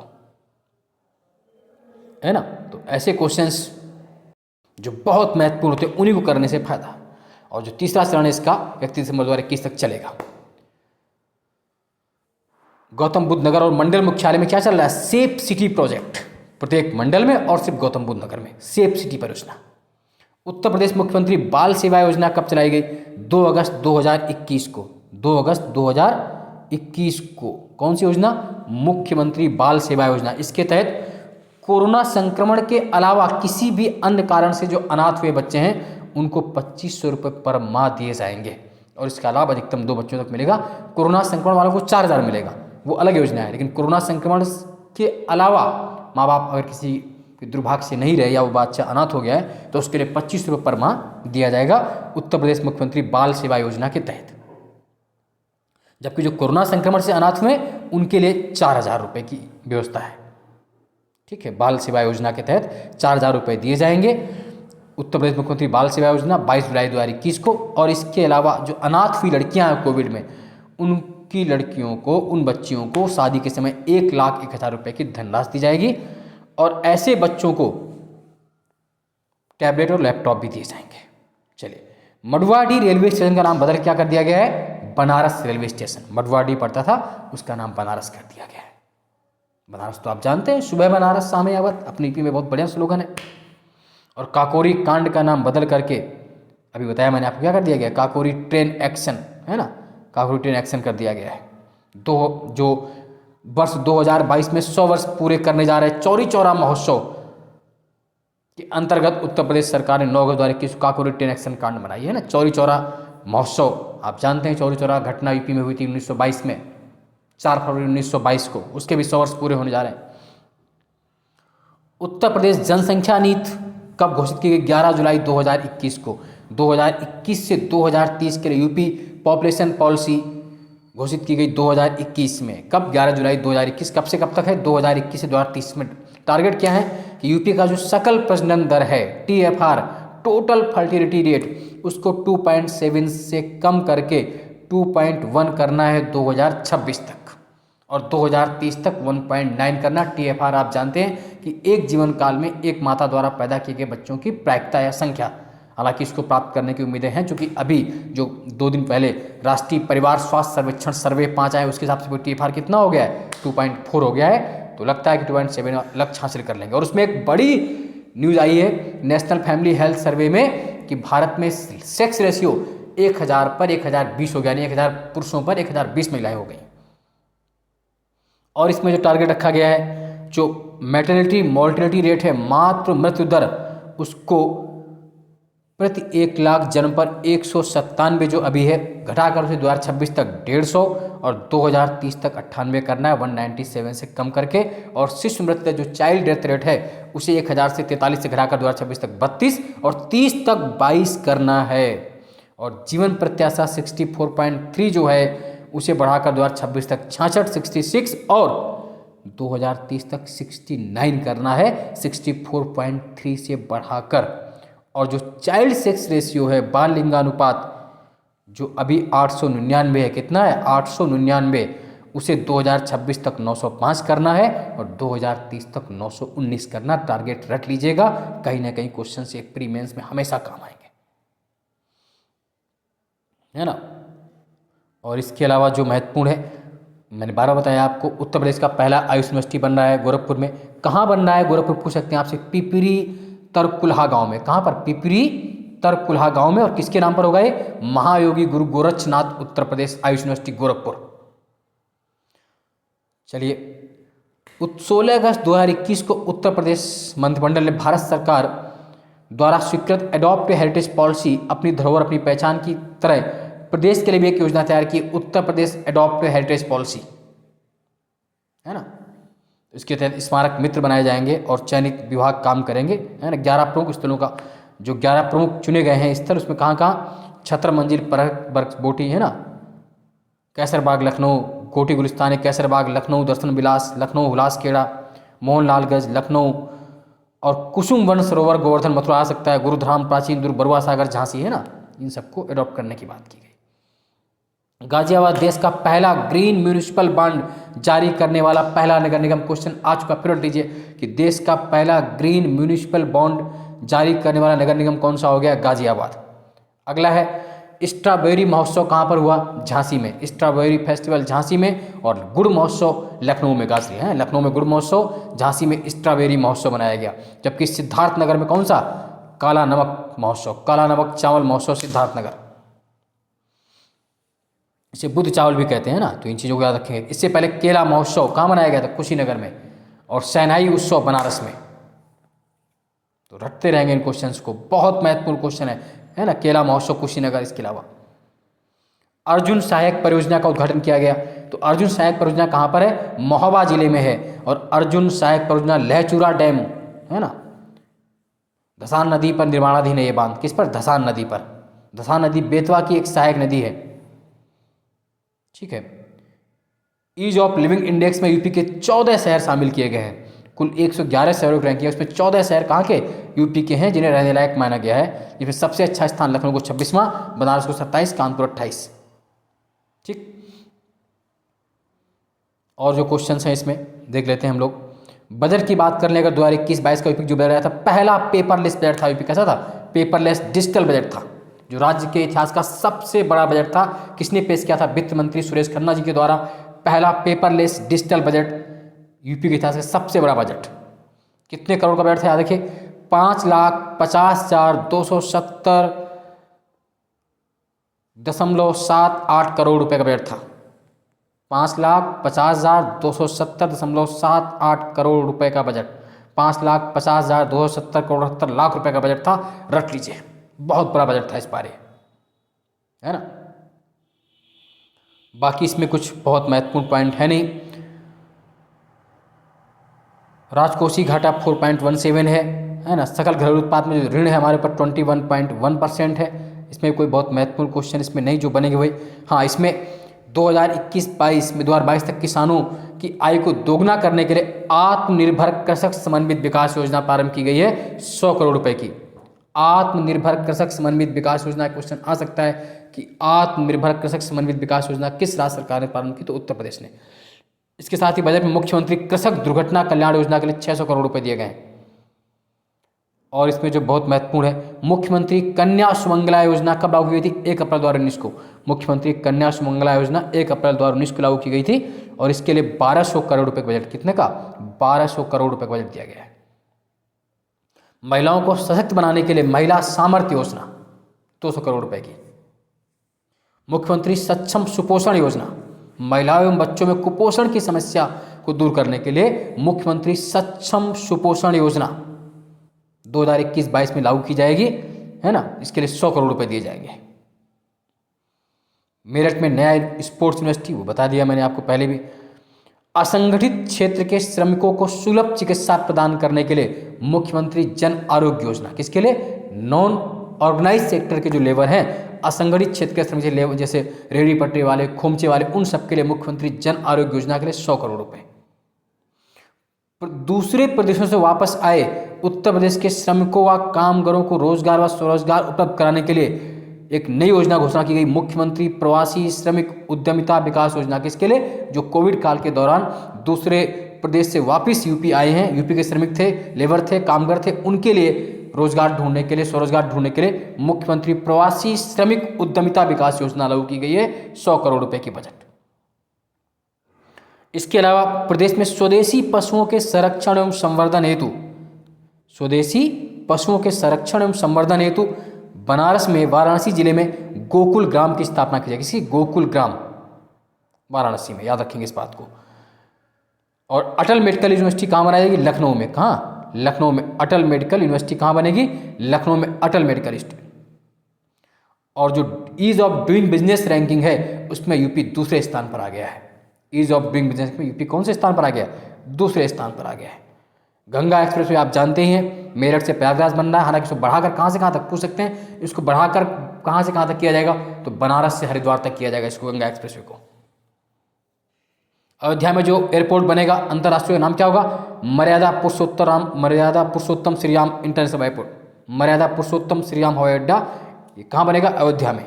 है ना। तो ऐसे क्वेश्चंस जो बहुत महत्वपूर्ण होते हैं उन्हीं को करने से फायदा। और जो तीसरा चरण है इसका 31 दिसंबर 2021 तक चलेगा। गौतम बुद्ध नगर और मंडल मुख्यालय में क्या चल रहा है? Safe city project. प्रत्येक मंडल में और सिर्फ गौतम बुद्ध नगर में सेफ सिटी परियोजना। उत्तर प्रदेश मुख्यमंत्री बाल सेवा योजना कब चलाई गई? 2 अगस्त 2021 को। 2 अगस्त 2021 को। कौन सी योजना? मुख्यमंत्री बाल सेवा योजना। इसके तहत कोरोना संक्रमण के अलावा किसी भी अन्य कारण से जो अनाथ हुए बच्चे हैं उनको 2500 रुपये पर माह दिए जाएंगे। और इसके अलावा अधिकतम 2 बच्चों तक मिलेगा। कोरोना संक्रमण वालों को 4000 मिलेगा, वो अलग योजना है। लेकिन कोरोना संक्रमण के अलावा माँ बाप अगर किसी दुर्भाग्य से नहीं रहे या वो बच्चा अनाथ हो गया है तो उसके लिए 2500 रुपये पर माह दिया जाएगा उत्तर प्रदेश मुख्यमंत्री बाल सेवा योजना के तहत। जबकि जो कोरोना संक्रमण से अनाथ हुए उनके लिए 4000 रुपये की व्यवस्था है। ठीक है, बाल सेवा योजना के तहत 4000 रुपये दिए जाएंगे। उत्तर प्रदेश मुख्यमंत्री बाल सेवा योजना 22 जुलाई 2021 को। और इसके अलावा जो अनाथ हुई लड़कियां हैं कोविड में, उनकी लड़कियों को, उन बच्चियों को शादी के समय 1,01,000 रुपये की धनराशि दी जाएगी। और ऐसे बच्चों को टैबलेट और लैपटॉप भी दिए जाएंगे। चलिए, मडुवाडीह रेलवे स्टेशन का नाम बदल क्या कर दिया गया है? Banaras railway station. मडुवाडीह पड़ता था, उसका नाम बनारस कर दिया गया है। बनारस तो आप जानते हैं, सुबह बनारस शाम आवत, अपनी यूपी में बहुत बढ़िया स्लोगन है। और काकोरी कांड का नाम बदल करके, अभी बताया मैंने आपको, क्या कर दिया गया? काकोरी ट्रेन एक्शन, है ना, काकोरी ट्रेन एक्शन कर दिया गया है। जो वर्ष 2022 में 100 वर्ष पूरे करने जा रहे चौरी चौरा महोत्सव के अंतर्गत उत्तर प्रदेश सरकार ने 9 अगस्त 2021 काकोरी ट्रेन एक्शन कांड बनाई है ना। चौरी चौरा महोत्सव आप जानते हैं, चौरी चौरा घटना यूपी में हुई थी 1922 में, 4 फरवरी 1922 को। उसके भी 100 वर्ष पूरे होने जा रहे हैं। उत्तर प्रदेश जनसंख्या नीति कब घोषित की गई? 11 जुलाई 2021 को। 2021 से 2030 के लिए यूपी पॉपुलेशन पॉलिसी घोषित की गई 2021 में। कब? 11 जुलाई 2021। कब से कब तक है? 2021 से 2030 में। टारगेट क्या है कि यूपी का जो सकल प्रजनन दर है TFR, टोटल फर्टिलिटी रेट, उसको 2.7 से कम करके 2.1 करना है 2026 तक। और 2030 तक 1.9 करना। TFR आप जानते हैं कि एक जीवन काल में एक माता द्वारा पैदा किए गए बच्चों की प्रायिकता या संख्या। हालांकि इसको प्राप्त करने की उम्मीदें हैं, क्योंकि अभी जो 2 दिन पहले राष्ट्रीय परिवार स्वास्थ्य सर्वेक्षण सर्वे 5 आए, उसके हिसाब से TFR कितना हो गया है, 2.4 हो गया है। तो लगता है कि 2.7 लक्ष्य हासिल कर लेंगे। और उसमें एक बड़ी न्यूज़ आई है नेशनल फैमिली हेल्थ सर्वे में कि भारत में सेक्स रेशियो 1000 पर 1020 हो गया, यानी 1000 पुरुषों पर 1020 महिलाएं हो गई। और इसमें जो टारगेट रखा गया है, जो मैटरनिटी मोर्टेलिटी रेट है, मातृ मृत्यु दर, उसको प्रति 1 लाख जन्म पर 197 जो अभी है, घटाकर उसे 2026 तक 150 और 2030 तक 98 करना है, 197 से कम करके। और शिशु मृत्यु दर जो चाइल्ड डेथ रेट है उसे 1000 से 43 से घटाकर 2026 तक 32 और 30 तक 22 करना है। और जीवन प्रत्याशा 64.3 जो है उसे बढ़ाकर 2026 तक 66 और 2030 तक 69 करना है, 64.3 से बढ़ाकर। और जो चाइल्ड सेक्स रेशियो है, बाल लिंगानुपात, जो अभी 899 है, कितना है 899, उसे 2026 तक 905 करना है और 2030 तक 919 करना। टारगेट रट लीजिएगा, कहीं ना कहीं क्वेश्चन से प्री मेंस में हमेशा काम आएंगे, है ना। और इसके अलावा जो महत्वपूर्ण है, मैंने 12 बताया आपको, उत्तर प्रदेश का पहला आयुष यूनिवर्सिटी बन रहा है गोरखपुर में। कहाँ बन रहा है गोरखपुर, पूछ सकते हैं आपसे, पिपरी तरकुलहा गांव में। कहाँ पर, पिपरी तरकुलहा गांव में। और किसके नाम पर होगा ये, महायोगी गुरु गोरक्षनाथ उत्तर प्रदेश आयुष यूनिवर्सिटी गोरखपुर। चलिए, 16 अगस्त 2021 को उत्तर प्रदेश मंत्रिमंडल ने भारत सरकार द्वारा स्वीकृत एडॉप्ट हेरिटेज पॉलिसी, अपनी धरोहर अपनी पहचान की तरह प्रदेश के लिए भी एक योजना तैयार की, Uttar Pradesh adopt heritage policy, है ना। इसके तहत स्मारक मित्र बनाए जाएंगे और चयनित विभाग काम करेंगे, है ना। 11 प्रमुख स्थलों का, जो 11 प्रमुख चुने गए हैं स्थल, उसमें कहाँ कहाँ, छत्र मंजिल बर्ग बोटी, है ना, कैसरबाग लखनऊ, कोटी गुलिस्तान कैसरबाग लखनऊ, दर्शन विलास लखनऊ, हुलास खेड़ा, मोहनलालगंज लखनऊ, और कुसुम वन सरोवर गोवर्धन मथुरा आ सकता है, गुरुधाम प्राचीन दुर्ग बरुआ सागर झांसी, है ना। इन सबको एडॉप्ट करने की बात की गई। गाजियाबाद देश का पहला ग्रीन म्यूनिसिपल बॉन्ड जारी करने वाला पहला नगर निगम। क्वेश्चन आ चुका, फिर लीजिए कि देश का पहला ग्रीन म्यूनिसिपल बॉन्ड जारी करने वाला नगर निगम कौन सा हो गया, गाजियाबाद। अगला है स्ट्रॉबेरी महोत्सव कहाँ पर हुआ, झांसी में, स्ट्रॉबेरी फेस्टिवल झांसी में। और गुड़ महोत्सव लखनऊ में, गाजी है, लखनऊ में गुड़ महोत्सव, झांसी में स्ट्रॉबेरी महोत्सव मनाया गया। जबकि सिद्धार्थनगर में कौन सा, काला नमक महोत्सव, काला नमक चावल महोत्सव सिद्धार्थनगर, इसे बुद्ध चावल भी कहते हैं ना, तो इन चीज़ों को याद रखेंगे। इससे पहले केला महोत्सव कहाँ मनाया गया था, कुशीनगर में, और शहनाई उत्सव बनारस में। तो रटते रहेंगे इन क्वेश्चंस को, बहुत महत्वपूर्ण क्वेश्चन है ना। केला महोत्सव कुशीनगर। इसके अलावा अर्जुन सहायक परियोजना का उद्घाटन किया गया। तो अर्जुन सहायक परियोजना कहाँ पर है, महोबा जिले में है। और अर्जुन सहायक परियोजना लहचूरा डैम, है ना, धसान नदी पर निर्माणाधीन है ये बांध। किस पर, धसान नदी पर। धसान नदी बेतवा की एक सहायक नदी है, ठीक है। ईज ऑफ लिविंग इंडेक्स में यूपी के 14 शहर शामिल किए गए हैं। कुल 111 शहरों की रैंकिंग है, उसमें 14 शहर कहाँ के, यूपी के हैं, जिन्हें रहने लायक माना गया है। जिसमें सबसे अच्छा स्थान लखनऊ को 26वां, बनारस को 27, कानपुर 28, ठीक। और जो क्वेश्चन हैं इसमें देख लेते हैं हम लोग। बजट की बात कर लें अगर 2021-22 का यूपी जो बजट आया था, पहला पेपरलेस बजट था यूपी। कैसा था, पेपरलेस डिजिटल बजट था, जो राज्य के इतिहास का सबसे बड़ा बजट था। किसने पेश किया था, वित्त मंत्री सुरेश खन्ना जी के द्वारा। पहला पेपरलेस डिजिटल बजट, यूपी के इतिहास का सबसे बड़ा बजट। कितने करोड़ का बजट था, याद रखिए, 5,50,270.78 करोड़ रुपए का बजट था। 5,50,270.78 करोड़ रुपए का बजट, 5,50,270.78 रुपए का बजट था। रट लीजिए, बहुत बड़ा बजट था इस बार, है ना। बाकी इसमें कुछ बहुत महत्वपूर्ण पॉइंट है नहीं। राजकोषीय घाटा 4.17 है ना। सकल घरेलू उत्पाद में जो ऋण है हमारे ऊपर 21.1% है। इसमें कोई बहुत महत्वपूर्ण क्वेश्चन इसमें नहीं जो बनेंगे वही। हाँ, इसमें 2021-22 में 2022 तक किसानों की आय को दोगुना करने के लिए आत्मनिर्भर कृषक समन्वित विकास योजना प्रारंभ की गई है 100 करोड़ रुपए की। आत्मनिर्भर कृषक समन्वित विकास योजना, क्वेश्चन आ सकता है कि आत्मनिर्भर कृषक समन्वित विकास योजना किस राज्य सरकार ने प्रारंभ की, तो उत्तर प्रदेश ने। इसके साथ ही बजट में मुख्यमंत्री कृषक दुर्घटना कल्याण योजना के लिए 600 करोड़ रुपए दिए गए हैं। और इसमें जो बहुत महत्वपूर्ण है, मुख्यमंत्री कन्या सुमंगला योजना कब लागू की गई थी? 1 अप्रैल 2019 को। मुख्यमंत्री कन्या सुमंगला योजना 1 अप्रैल 2019 को लागू की गई थी और इसके लिए 1200 करोड़ रुपए का बजट, कितने का? 1200 करोड़ रुपए का बजट दिया गया है। महिलाओं को सशक्त बनाने के लिए महिला सामर्थ्य योजना 200 करोड़ रुपए की। मुख्यमंत्री सक्षम सुपोषण योजना, महिलाओं एवं बच्चों में कुपोषण की समस्या को दूर करने के लिए मुख्यमंत्री सक्षम सुपोषण योजना 2021-22 में लागू की जाएगी, है ना। इसके लिए 100 करोड़ रुपए दिए जाएंगे। मेरठ में नया स्पोर्ट्स यूनिवर्सिटी, वो बता दिया मैंने आपको पहले भी। असंगठित क्षेत्र के श्रमिकों को सुलभ चिकित्सा प्रदान करने के लिए मुख्यमंत्री जन आरोग्य योजना, किसके लिए? नॉन ऑर्गेनाइज सेक्टर के जो लेबर हैं, असंगठित क्षेत्र के श्रमिक लेबर, जैसे रेहड़ी पटरी वाले, खोमचे वाले, उन सबके लिए मुख्यमंत्री जन आरोग्य योजना के लिए 100 करोड़ रुपए। दूसरे प्रदेशों से वापस आए उत्तर प्रदेश के श्रमिकों व कामगारों को रोजगार व स्वरोजगार उपलब्ध कराने के लिए एक नई योजना घोषणा की गई, मुख्यमंत्री प्रवासी श्रमिक उद्यमिता विकास योजना, किसके लिए? जो कोविड काल के दौरान दूसरे प्रदेश से वापस यूपी आए हैं, यूपी के श्रमिक थे, लेबर थे, कामगार थे, उनके लिए रोजगार ढूंढने के लिए, स्वरोजगार ढूंढने के लिए मुख्यमंत्री प्रवासी श्रमिक उद्यमिता विकास योजना लागू की गई है, 100 करोड़ रुपए की बजट। इसके अलावा प्रदेश में स्वदेशी पशुओं के संरक्षण एवं संवर्धन हेतु, स्वदेशी पशुओं के संरक्षण एवं संवर्धन हेतु बनारस में, वाराणसी जिले में गोकुल ग्राम की स्थापना की जाएगी। किसी गोकुल ग्राम वाराणसी में, याद रखेंगे इस बात को। और अटल मेडिकल यूनिवर्सिटी कहाँ बनाई जाएगी? लखनऊ में। कहाँ? लखनऊ में। अटल मेडिकल यूनिवर्सिटी कहाँ बनेगी? लखनऊ में अटल मेडिकल इंस्टीट्यूट। और जो ease of doing business ranking है, उसमें यूपी दूसरे स्थान पर आ गया है। ईज ऑफ डूइंग बिजनेस में यूपी कौन से स्थान पर आ गया? दूसरे स्थान पर आ गया है। गंगा एक्सप्रेस वे आप जानते ही हैं, मेरठ से प्रयागराज बन रहा है। हालांकि इसको बढ़ाकर कहाँ से कहाँ तक, पूछ सकते हैं, इसको बढ़ाकर कहाँ से कहाँ तक किया जाएगा? तो बनारस से हरिद्वार तक किया जाएगा इसको, गंगा एक्सप्रेस वे को। अयोध्या में जो एयरपोर्ट बनेगा अंतर्राष्ट्रीय, नाम क्या होगा? मर्यादा पुरुषोत्तम श्री राम इंटरनेशनल एयरपोर्ट, मर्यादा पुरुषोत्तम श्री राम हवाई अड्डा। ये कहाँ बनेगा? अयोध्या में।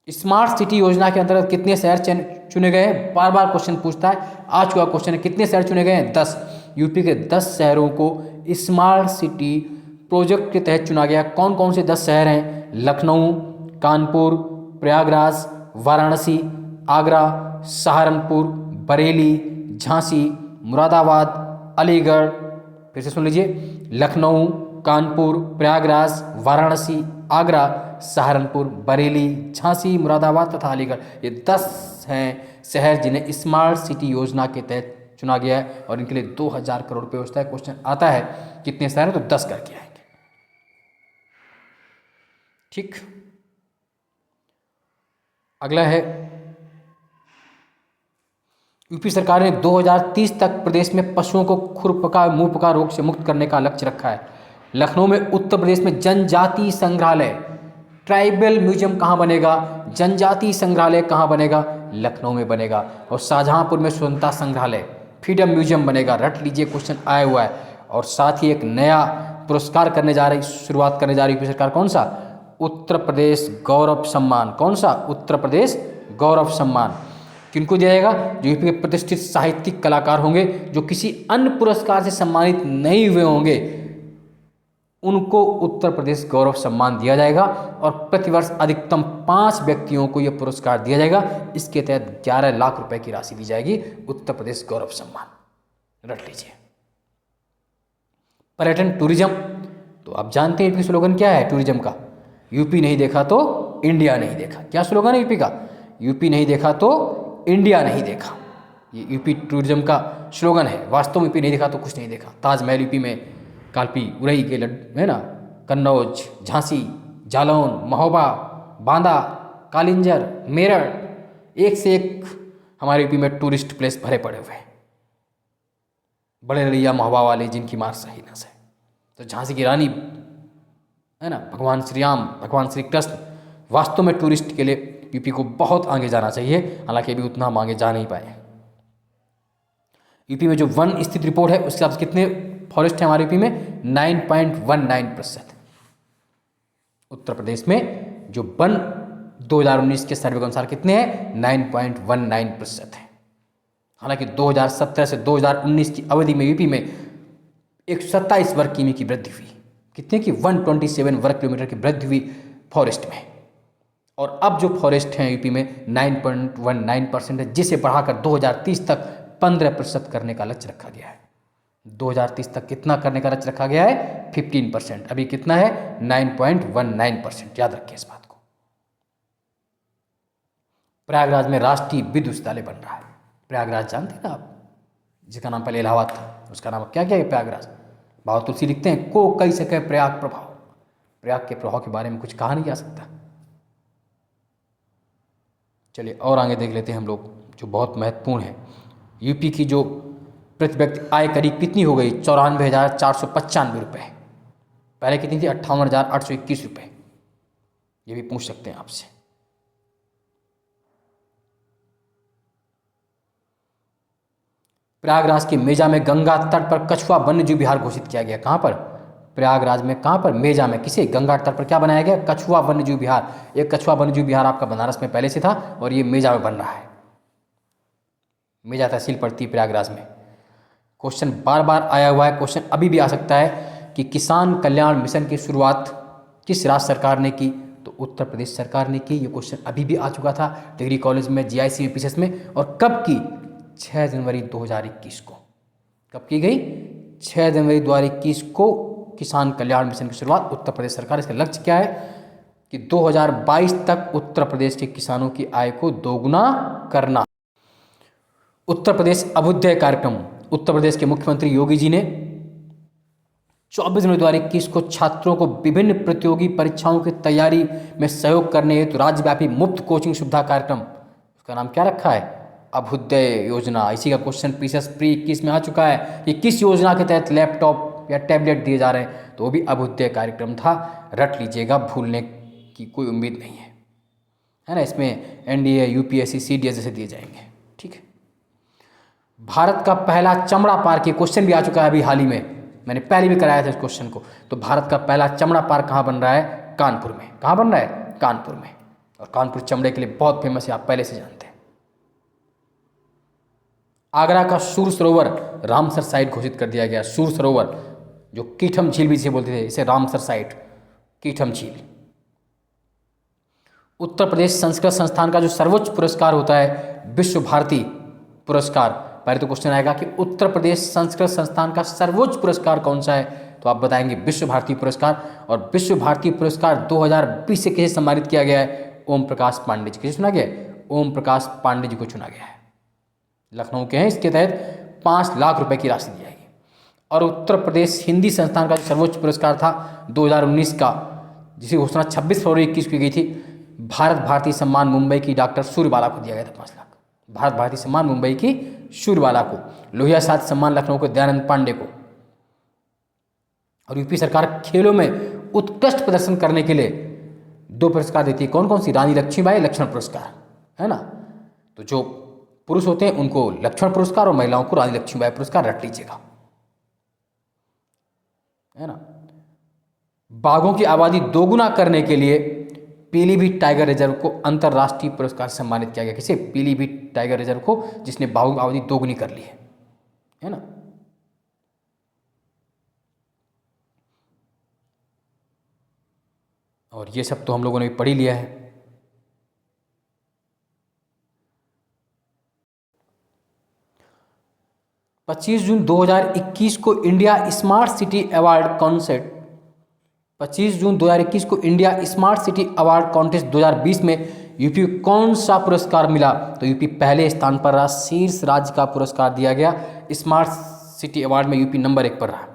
स्मार्ट सिटी योजना के अंतर्गत कितने शहर चुने गए हैं? बार बार क्वेश्चन पूछता है, आज का क्वेश्चन है, कितने शहर चुने गए हैं? 10। यूपी के 10 शहरों को स्मार्ट सिटी प्रोजेक्ट के तहत चुना गया। कौन कौन से 10 शहर हैं? लखनऊ, कानपुर, प्रयागराज, वाराणसी, आगरा, सहारनपुर, बरेली, झांसी, मुरादाबाद, अलीगढ़। फिर से सुन लीजिए, लखनऊ, कानपुर, प्रयागराज, वाराणसी, आगरा, सहारनपुर, बरेली, झांसी, मुरादाबाद तथा अलीगढ़। ये 10 हैं शहर जिन्हें स्मार्ट सिटी योजना के तहत चुना गया है और इनके लिए 2000 करोड़ रुपये होता है। क्वेश्चन आता है कितने शहर हैं, तो 10 करके आएंगे। ठीक, अगला है, यूपी सरकार ने 2030 तक प्रदेश में पशुओं को खुरपका मुंहपका रोग से मुक्त करने का लक्ष्य रखा है। लखनऊ में उत्तर प्रदेश में जनजातीय संग्रहालय, ट्राइबल म्यूजियम कहाँ बनेगा? जनजातीय संग्रहालय कहाँ बनेगा? लखनऊ में बनेगा। और शाहजहांपुर में स्वतंत्रता संग्रहालय, फ्रीडम म्यूजियम बनेगा। रट लीजिए, क्वेश्चन आया हुआ है। और साथ ही एक नया पुरस्कार करने जा रही, शुरुआत करने जा रही यूपी सरकार, कौन सा? उत्तर प्रदेश गौरव सम्मान। कौन सा? उत्तर प्रदेश गौरव सम्मान। किनको दिया जाएगा? जो यूपी के प्रतिष्ठित साहित्यिक कलाकार होंगे, जो किसी अन्य पुरस्कार से सम्मानित नहीं हुए होंगे, उनको उत्तर प्रदेश गौरव सम्मान दिया जाएगा। और प्रतिवर्ष अधिकतम 5 व्यक्तियों को यह पुरस्कार दिया जाएगा। इसके तहत 11 लाख रुपए की राशि दी जाएगी, उत्तर प्रदेश गौरव सम्मान। रट लीजिए। पर्यटन टूरिज्म, तो आप जानते हैं यूपी स्लोगन क्या है टूरिज्म का? यूपी नहीं देखा तो इंडिया नहीं देखा। क्या स्लोगन है यूपी का? यूपी नहीं देखा तो इंडिया नहीं देखा। ये यूपी टूरिज्म का स्लोगन है। वास्तव में यूपी नहीं देखा तो कुछ नहीं देखा। ताजमहल यूपी में, कालपी उरई के लड्डू है ना, कन्नौज, झांसी, जालौन, महोबा, बांदा, कालिंजर, मेरठ, एक से एक हमारे यूपी में टूरिस्ट प्लेस भरे पड़े हुए हैं। बड़े रैया महोबा वाले, जिनकी मार सही न सही। तो झांसी की रानी है ना, भगवान श्री राम, भगवान श्री कृष्ण। वास्तव में टूरिस्ट के लिए यूपी को बहुत आगे जाना चाहिए, हालांकि अभी उतना हम आगे जा नहीं पाए। यूपी में जो वन स्थित रिपोर्ट है, उसके हिसाब से कितने फॉरेस्ट है हमारे यूपी में? 9.19%। उत्तर प्रदेश में जो वन 2019 के सर्वे के अनुसार कितने हैं? 9.19% है। हालांकि 2017 से 2019 की अवधि में यूपी में 127 वर्ग किमी की वृद्धि हुई। कितने की? 127 वर्ग किलोमीटर की वृद्धि हुई फॉरेस्ट में। और अब जो फॉरेस्ट हैं यूपी में 9.19% है, जिसे बढ़ाकर 2030 तक 15% करने का लक्ष्य रखा गया है। 2030 तक कितना करने का लक्ष्य रखा गया है? 15%। अभी कितना है? 9.19%। याद रखिए इस बात को। प्रयागराज में राष्ट्रीय विद्युत विश्वविद्यालय बन रहा है। प्रयागराज जानते हैं ना आप, जिसका नाम पहले इलाहाबाद था, उसका नाम क्या क्या है? प्रयागराज। बाबा तुलसी लिखते हैं, को कई सके प्रयाग प्रभाव। प्रयाग के प्रभाव के बारे में कुछ कहा नहीं जा सकता। चलिए और आगे देख लेते हैं हम लोग, जो बहुत महत्वपूर्ण है। यूपी की जो प्रति व्यक्ति आय करीब कितनी हो गई? 94,495 रुपये। पहले कितनी थी? 58,821 रुपये। ये भी पूछ सकते हैं आपसे। प्रयागराज के मेजा में गंगा तट पर कछुआ वन्यजीव विहार घोषित किया गया। कहाँ पर? प्रयागराज में। कहाँ पर? मेजा में। किसे? गंगा तट पर क्या बनाया गया? कछुआ वन्यजीव विहार। एक कछुआ वन्यजीव विहार आपका बनारस में पहले से था और ये मेजा में बन रहा है। मेजा तहसील पड़ती है प्रयागराज में। क्वेश्चन बार बार आया हुआ है, क्वेश्चन अभी भी आ सकता है कि किसान कल्याण मिशन की शुरुआत किस राज्य सरकार ने की? तो उत्तर प्रदेश सरकार ने की। ये क्वेश्चन अभी भी आ चुका था डिग्री कॉलेज में, जीआईसी यूपीएससी में। और कब की? 6 जनवरी 2021 को। कब की गई? 6 जनवरी 2021 को किसान कल्याण मिशन की शुरुआत उत्तर प्रदेश सरकार। इसका लक्ष्य क्या है कि 2022 तक उत्तर प्रदेश के किसानों की आय को दोगुना करना। उत्तर प्रदेश अभ्युदय कार्यक्रम, उत्तर प्रदेश के मुख्यमंत्री योगी जी ने 24 जनवरी 2021 को छात्रों को विभिन्न प्रतियोगी परीक्षाओं की तैयारी में सहयोग करने हेतु राज्यव्यापी मुफ्त कोचिंग सुविधा कार्यक्रम, उसका नाम क्या रखा है? अभ्युदय योजना। इसी का क्वेश्चन पीसीएस प्री 21 में आ चुका है कि किस योजना के तहत लैपटॉप या टैबलेट दिए जा रहे हैं? तो वो भी अभ्युदय कार्यक्रम था। रट लीजिएगा, भूलने की कोई उम्मीद नहीं है ना। इसमें एनडीए, यूपीएससी, सीडीएस जैसे दिए जाएंगे। ठीक है। भारत का पहला चमड़ा पार्क, ये क्वेश्चन भी आ चुका है अभी हाल ही में, मैंने पहले भी कराया था इस क्वेश्चन को। तो भारत का पहला चमड़ा पार्क कहाँ बन रहा है? कानपुर में। कहाँ बन रहा है? कानपुर में। और कानपुर चमड़े के लिए बहुत फेमस है, आप पहले से जानते हैं। आगरा का सूर सरोवर रामसर साइट घोषित कर दिया गया। सूर सरोवर, जो कीठम झील भी इसे बोलते थे, इसे रामसर साइट, कीठम झील। उत्तर प्रदेश संस्कृत संस्थान का जो सर्वोच्च पुरस्कार होता है विश्व भारती पुरस्कार। पहले तो क्वेश्चन आएगा कि उत्तर प्रदेश संस्कृत संस्थान का सर्वोच्च पुरस्कार कौन सा है? तो आप बताएंगे विश्व भारती पुरस्कार। और विश्व भारती पुरस्कार 2020 से किसे सम्मानित किया गया है? ओम प्रकाश पांडे जी। किसे चुना गया? ओम प्रकाश पांडे जी को चुना गया है। लखनऊ के हैं। इसके तहत 5 लाख रुपए की राशि दी जाएगी। और उत्तर प्रदेश हिंदी संस्थान का जो सर्वोच्च पुरस्कार था 2019 का, जिसकी घोषणा 26 फरवरी 21 की गई थी, भारत भारती सम्मान मुंबई की डॉक्टर सूर्यबाला को दिया गया था 5 लाख। भारत भारती सम्मान मुंबई की सूर्यबाला को। लोहिया साथ सम्मान लखनऊ को दयानंद पांडे को। और यूपी सरकार खेलों में उत्कृष्ट प्रदर्शन करने के लिए 2 पुरस्कार देती है। कौन कौन सी? रानी लक्ष्मीबाई लक्ष्मण पुरस्कार, है ना। तो जो पुरुष होते हैं उनको लक्ष्मण पुरस्कार और महिलाओं को रानी लक्ष्मीबाई पुरस्कार, रट लीजिएगा, है ना। बाघों की आबादी दोगुना करने के लिए पीलीभीत टाइगर रिजर्व को अंतर्राष्ट्रीय पुरस्कार से सम्मानित किया गया। किसे? पीलीभीत टाइगर रिजर्व को, जिसने बाघों की आबादी दोगुनी कर ली है ना। और ये सब तो हम लोगों ने भी पढ़ ही लिया है। पच्चीस जून 2021 को India smart city award concept 25 जून 2021 को India smart city award contest 2020 में यूपी को कौन सा पुरस्कार मिला? तो यूपी पहले स्थान पर रहा। शीर्ष राज्य का पुरस्कार दिया गया। स्मार्ट सिटी अवार्ड में यूपी नंबर 1 पर रहा।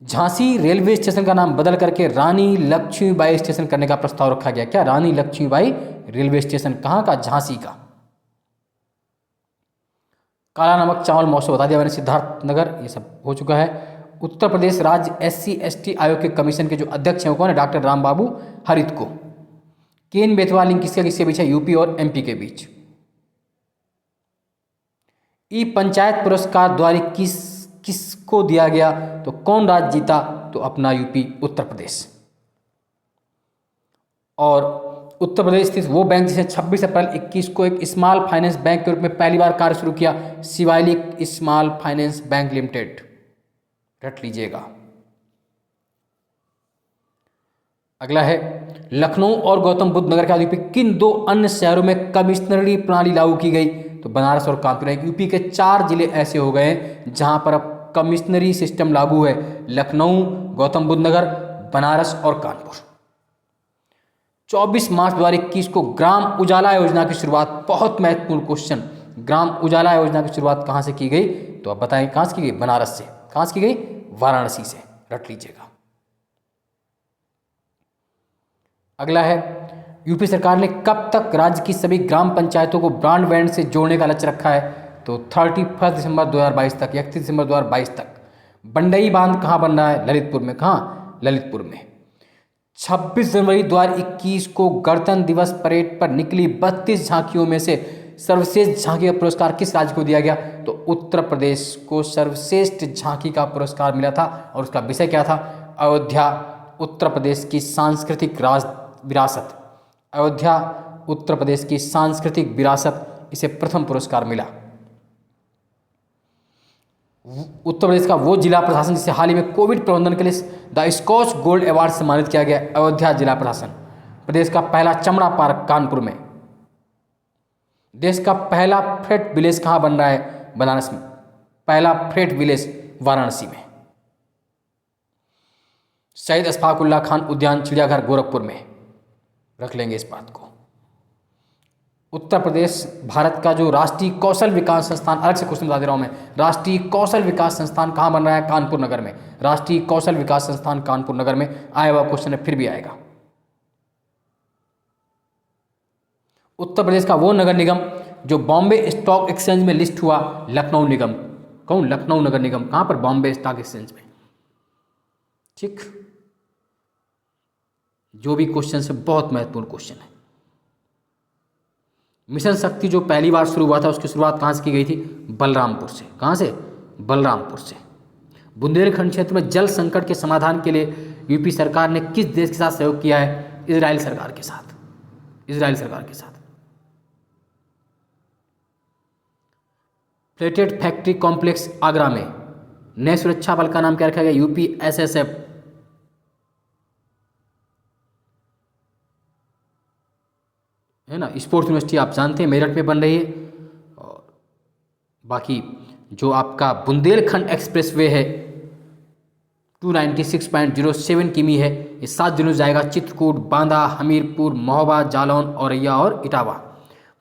झांसी रेलवे स्टेशन का नाम बदल करके रानी लक्ष्मीबाई स्टेशन करने का प्रस्ताव रखा गया। क्या? रानी लक्ष्मीबाई रेलवे स्टेशन। कहाँ का? झांसी का। काला नमक चावल महोत्सव बता दिया मैंने, सिद्धार्थनगर, ये सब हो चुका है। उत्तर प्रदेश राज्य SC/ST आयोग के कमीशन के जो अध्यक्ष हैं वो कौन है? डॉक्टर राम बाबू हरित को। केन बेतवा लिंक किसके बीच है? यूपी और एमपी के बीच। ई पंचायत पुरस्कार द्वारा किसको दिया गया? तो कौन राज्य जीता? तो अपना यूपी, उत्तर प्रदेश। और उत्तर प्रदेश स्थित वो बैंक जिसने 26 अप्रैल 21 को एक स्मॉल फाइनेंस बैंक के रूप में पहली बार कार्य शुरू किया, Shivalik small finance bank limited, रट लीजिएगा। अगला है, लखनऊ और गौतम बुद्ध नगर के यूपी किन दो अन्य शहरों में कमिश्नरी प्रणाली लागू की गई? तो बनारस और कानपुर। यूपी के 4 जिले ऐसे हो गए हैं जहां पर अब कमिश्नरी सिस्टम लागू है, लखनऊ, गौतम बुद्ध नगर, बनारस और कानपुर। 24 मार्च 2021 को ग्राम उजाला योजना की शुरुआत, बहुत महत्वपूर्ण क्वेश्चन, ग्राम उजाला योजना की शुरुआत कहां से की गई? तो आप बताएं कहां से की गई? बनारस से। कहां से की गई? वाराणसी से, रट लीजिएगा। अगला है, यूपी सरकार ने कब तक राज्य की सभी ग्राम पंचायतों को ब्रॉडबैंड से जोड़ने का लक्ष्य रखा है? तो 31 दिसंबर 2022 तक, 31 दिसंबर 2022 तक। बंडई बांध कहाँ बन रहा है? ललितपुर में। कहाँ? ललितपुर में। 26 जनवरी 2021 को गणतंत्र दिवस परेड पर निकली 32 झांकियों में से सर्वश्रेष्ठ झांकी का पुरस्कार किस राज्य को दिया गया? तो उत्तर प्रदेश को सर्वश्रेष्ठ झांकी का पुरस्कार मिला था और उसका विषय क्या था? अयोध्या, उत्तर प्रदेश की सांस्कृतिक विरासत। अयोध्या उत्तर प्रदेश की सांस्कृतिक विरासत, इसे प्रथम पुरस्कार मिला। उत्तर प्रदेश का वो जिला प्रशासन जिसे हाल ही में कोविड प्रबंधन के लिए द स्कॉच गोल्ड अवार्ड से सम्मानित किया गया, अयोध्या जिला प्रशासन। प्रदेश का पहला चमड़ा पार्क कानपुर में। देश का पहला फ्रेट विलेज कहाँ बन रहा है? बनारस में। पहला फ्रेट विलेज वाराणसी में। शहीद अशफाकुल्लाह खान उद्यान चिड़ियाघर गोरखपुर में, रख लेंगे इस बात को। उत्तर प्रदेश भारत का जो राष्ट्रीय कौशल विकास संस्थान, अलग से क्वेश्चन बता दे रहा हूं मैं, राष्ट्रीय कौशल विकास संस्थान कहाँ बन रहा है? कानपुर नगर में। राष्ट्रीय कौशल विकास संस्थान कानपुर नगर में। आया हुआ क्वेश्चन है, फिर भी आएगा। उत्तर प्रदेश का वो नगर निगम जो बॉम्बे स्टॉक एक्सचेंज में लिस्ट हुआ, लखनऊ निगम। कौन? लखनऊ नगर निगम। कहां पर? बॉम्बे स्टॉक एक्सचेंज में। ठीक, जो भी क्वेश्चन है बहुत महत्वपूर्ण क्वेश्चन है। मिशन शक्ति जो पहली बार शुरू हुआ था उसकी शुरुआत कहां से की गई थी? बलरामपुर से। कहां से? बलरामपुर से। बुंदेलखंड क्षेत्र में जल संकट के समाधान के लिए यूपी सरकार ने किस देश के साथ सहयोग किया है? इजराइल सरकार के साथ। इजराइल सरकार के साथ। प्लेटेड फैक्ट्री कॉम्प्लेक्स आगरा में नए सुरक्षा बल का नाम क्या रखा गया? UPSSF। है ना, स्पोर्ट्स यूनिवर्सिटी आप जानते हैं मेरठ में बन रही है। और बाकी जो आपका बुंदेलखंड एक्सप्रेसवे है 296.07 किमी है, ये 7 जिलों से जाएगा, चित्रकूट, बांदा, हमीरपुर, महोबा, जालौन, औरैया और इटावा।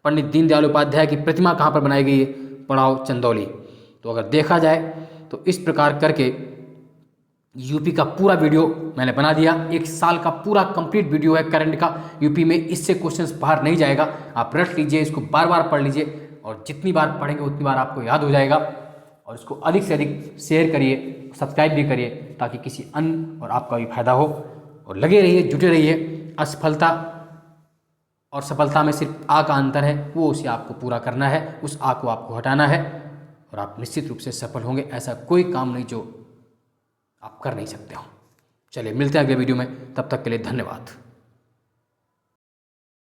पंडित दीनदयाल उपाध्याय की प्रतिमा कहाँ पर बनाई गई है? पड़ाव, चंदौली। तो अगर देखा जाए तो इस प्रकार करके यूपी का पूरा वीडियो मैंने बना दिया। 1 साल का पूरा कंप्लीट वीडियो है करंट का यूपी में। इससे क्वेश्चंस बाहर नहीं जाएगा, आप रट लीजिए, इसको बार बार पढ़ लीजिए और जितनी बार पढ़ेंगे उतनी बार आपको याद हो जाएगा। और इसको अधिक से अधिक शेयर करिए, सब्सक्राइब भी करिए ताकि किसी अन्य और आपका भी फायदा हो। और लगे रहिए, जुटे रहिए। असफलता और सफलता में सिर्फ आ का अंतर है, वो उसे आपको पूरा करना है, उस आ को आपको हटाना है और आप निश्चित रूप से सफल होंगे। ऐसा कोई काम नहीं जो आप कर नहीं सकते हो। चलिए मिलते हैं अगले वीडियो में, तब तक के लिए धन्यवाद।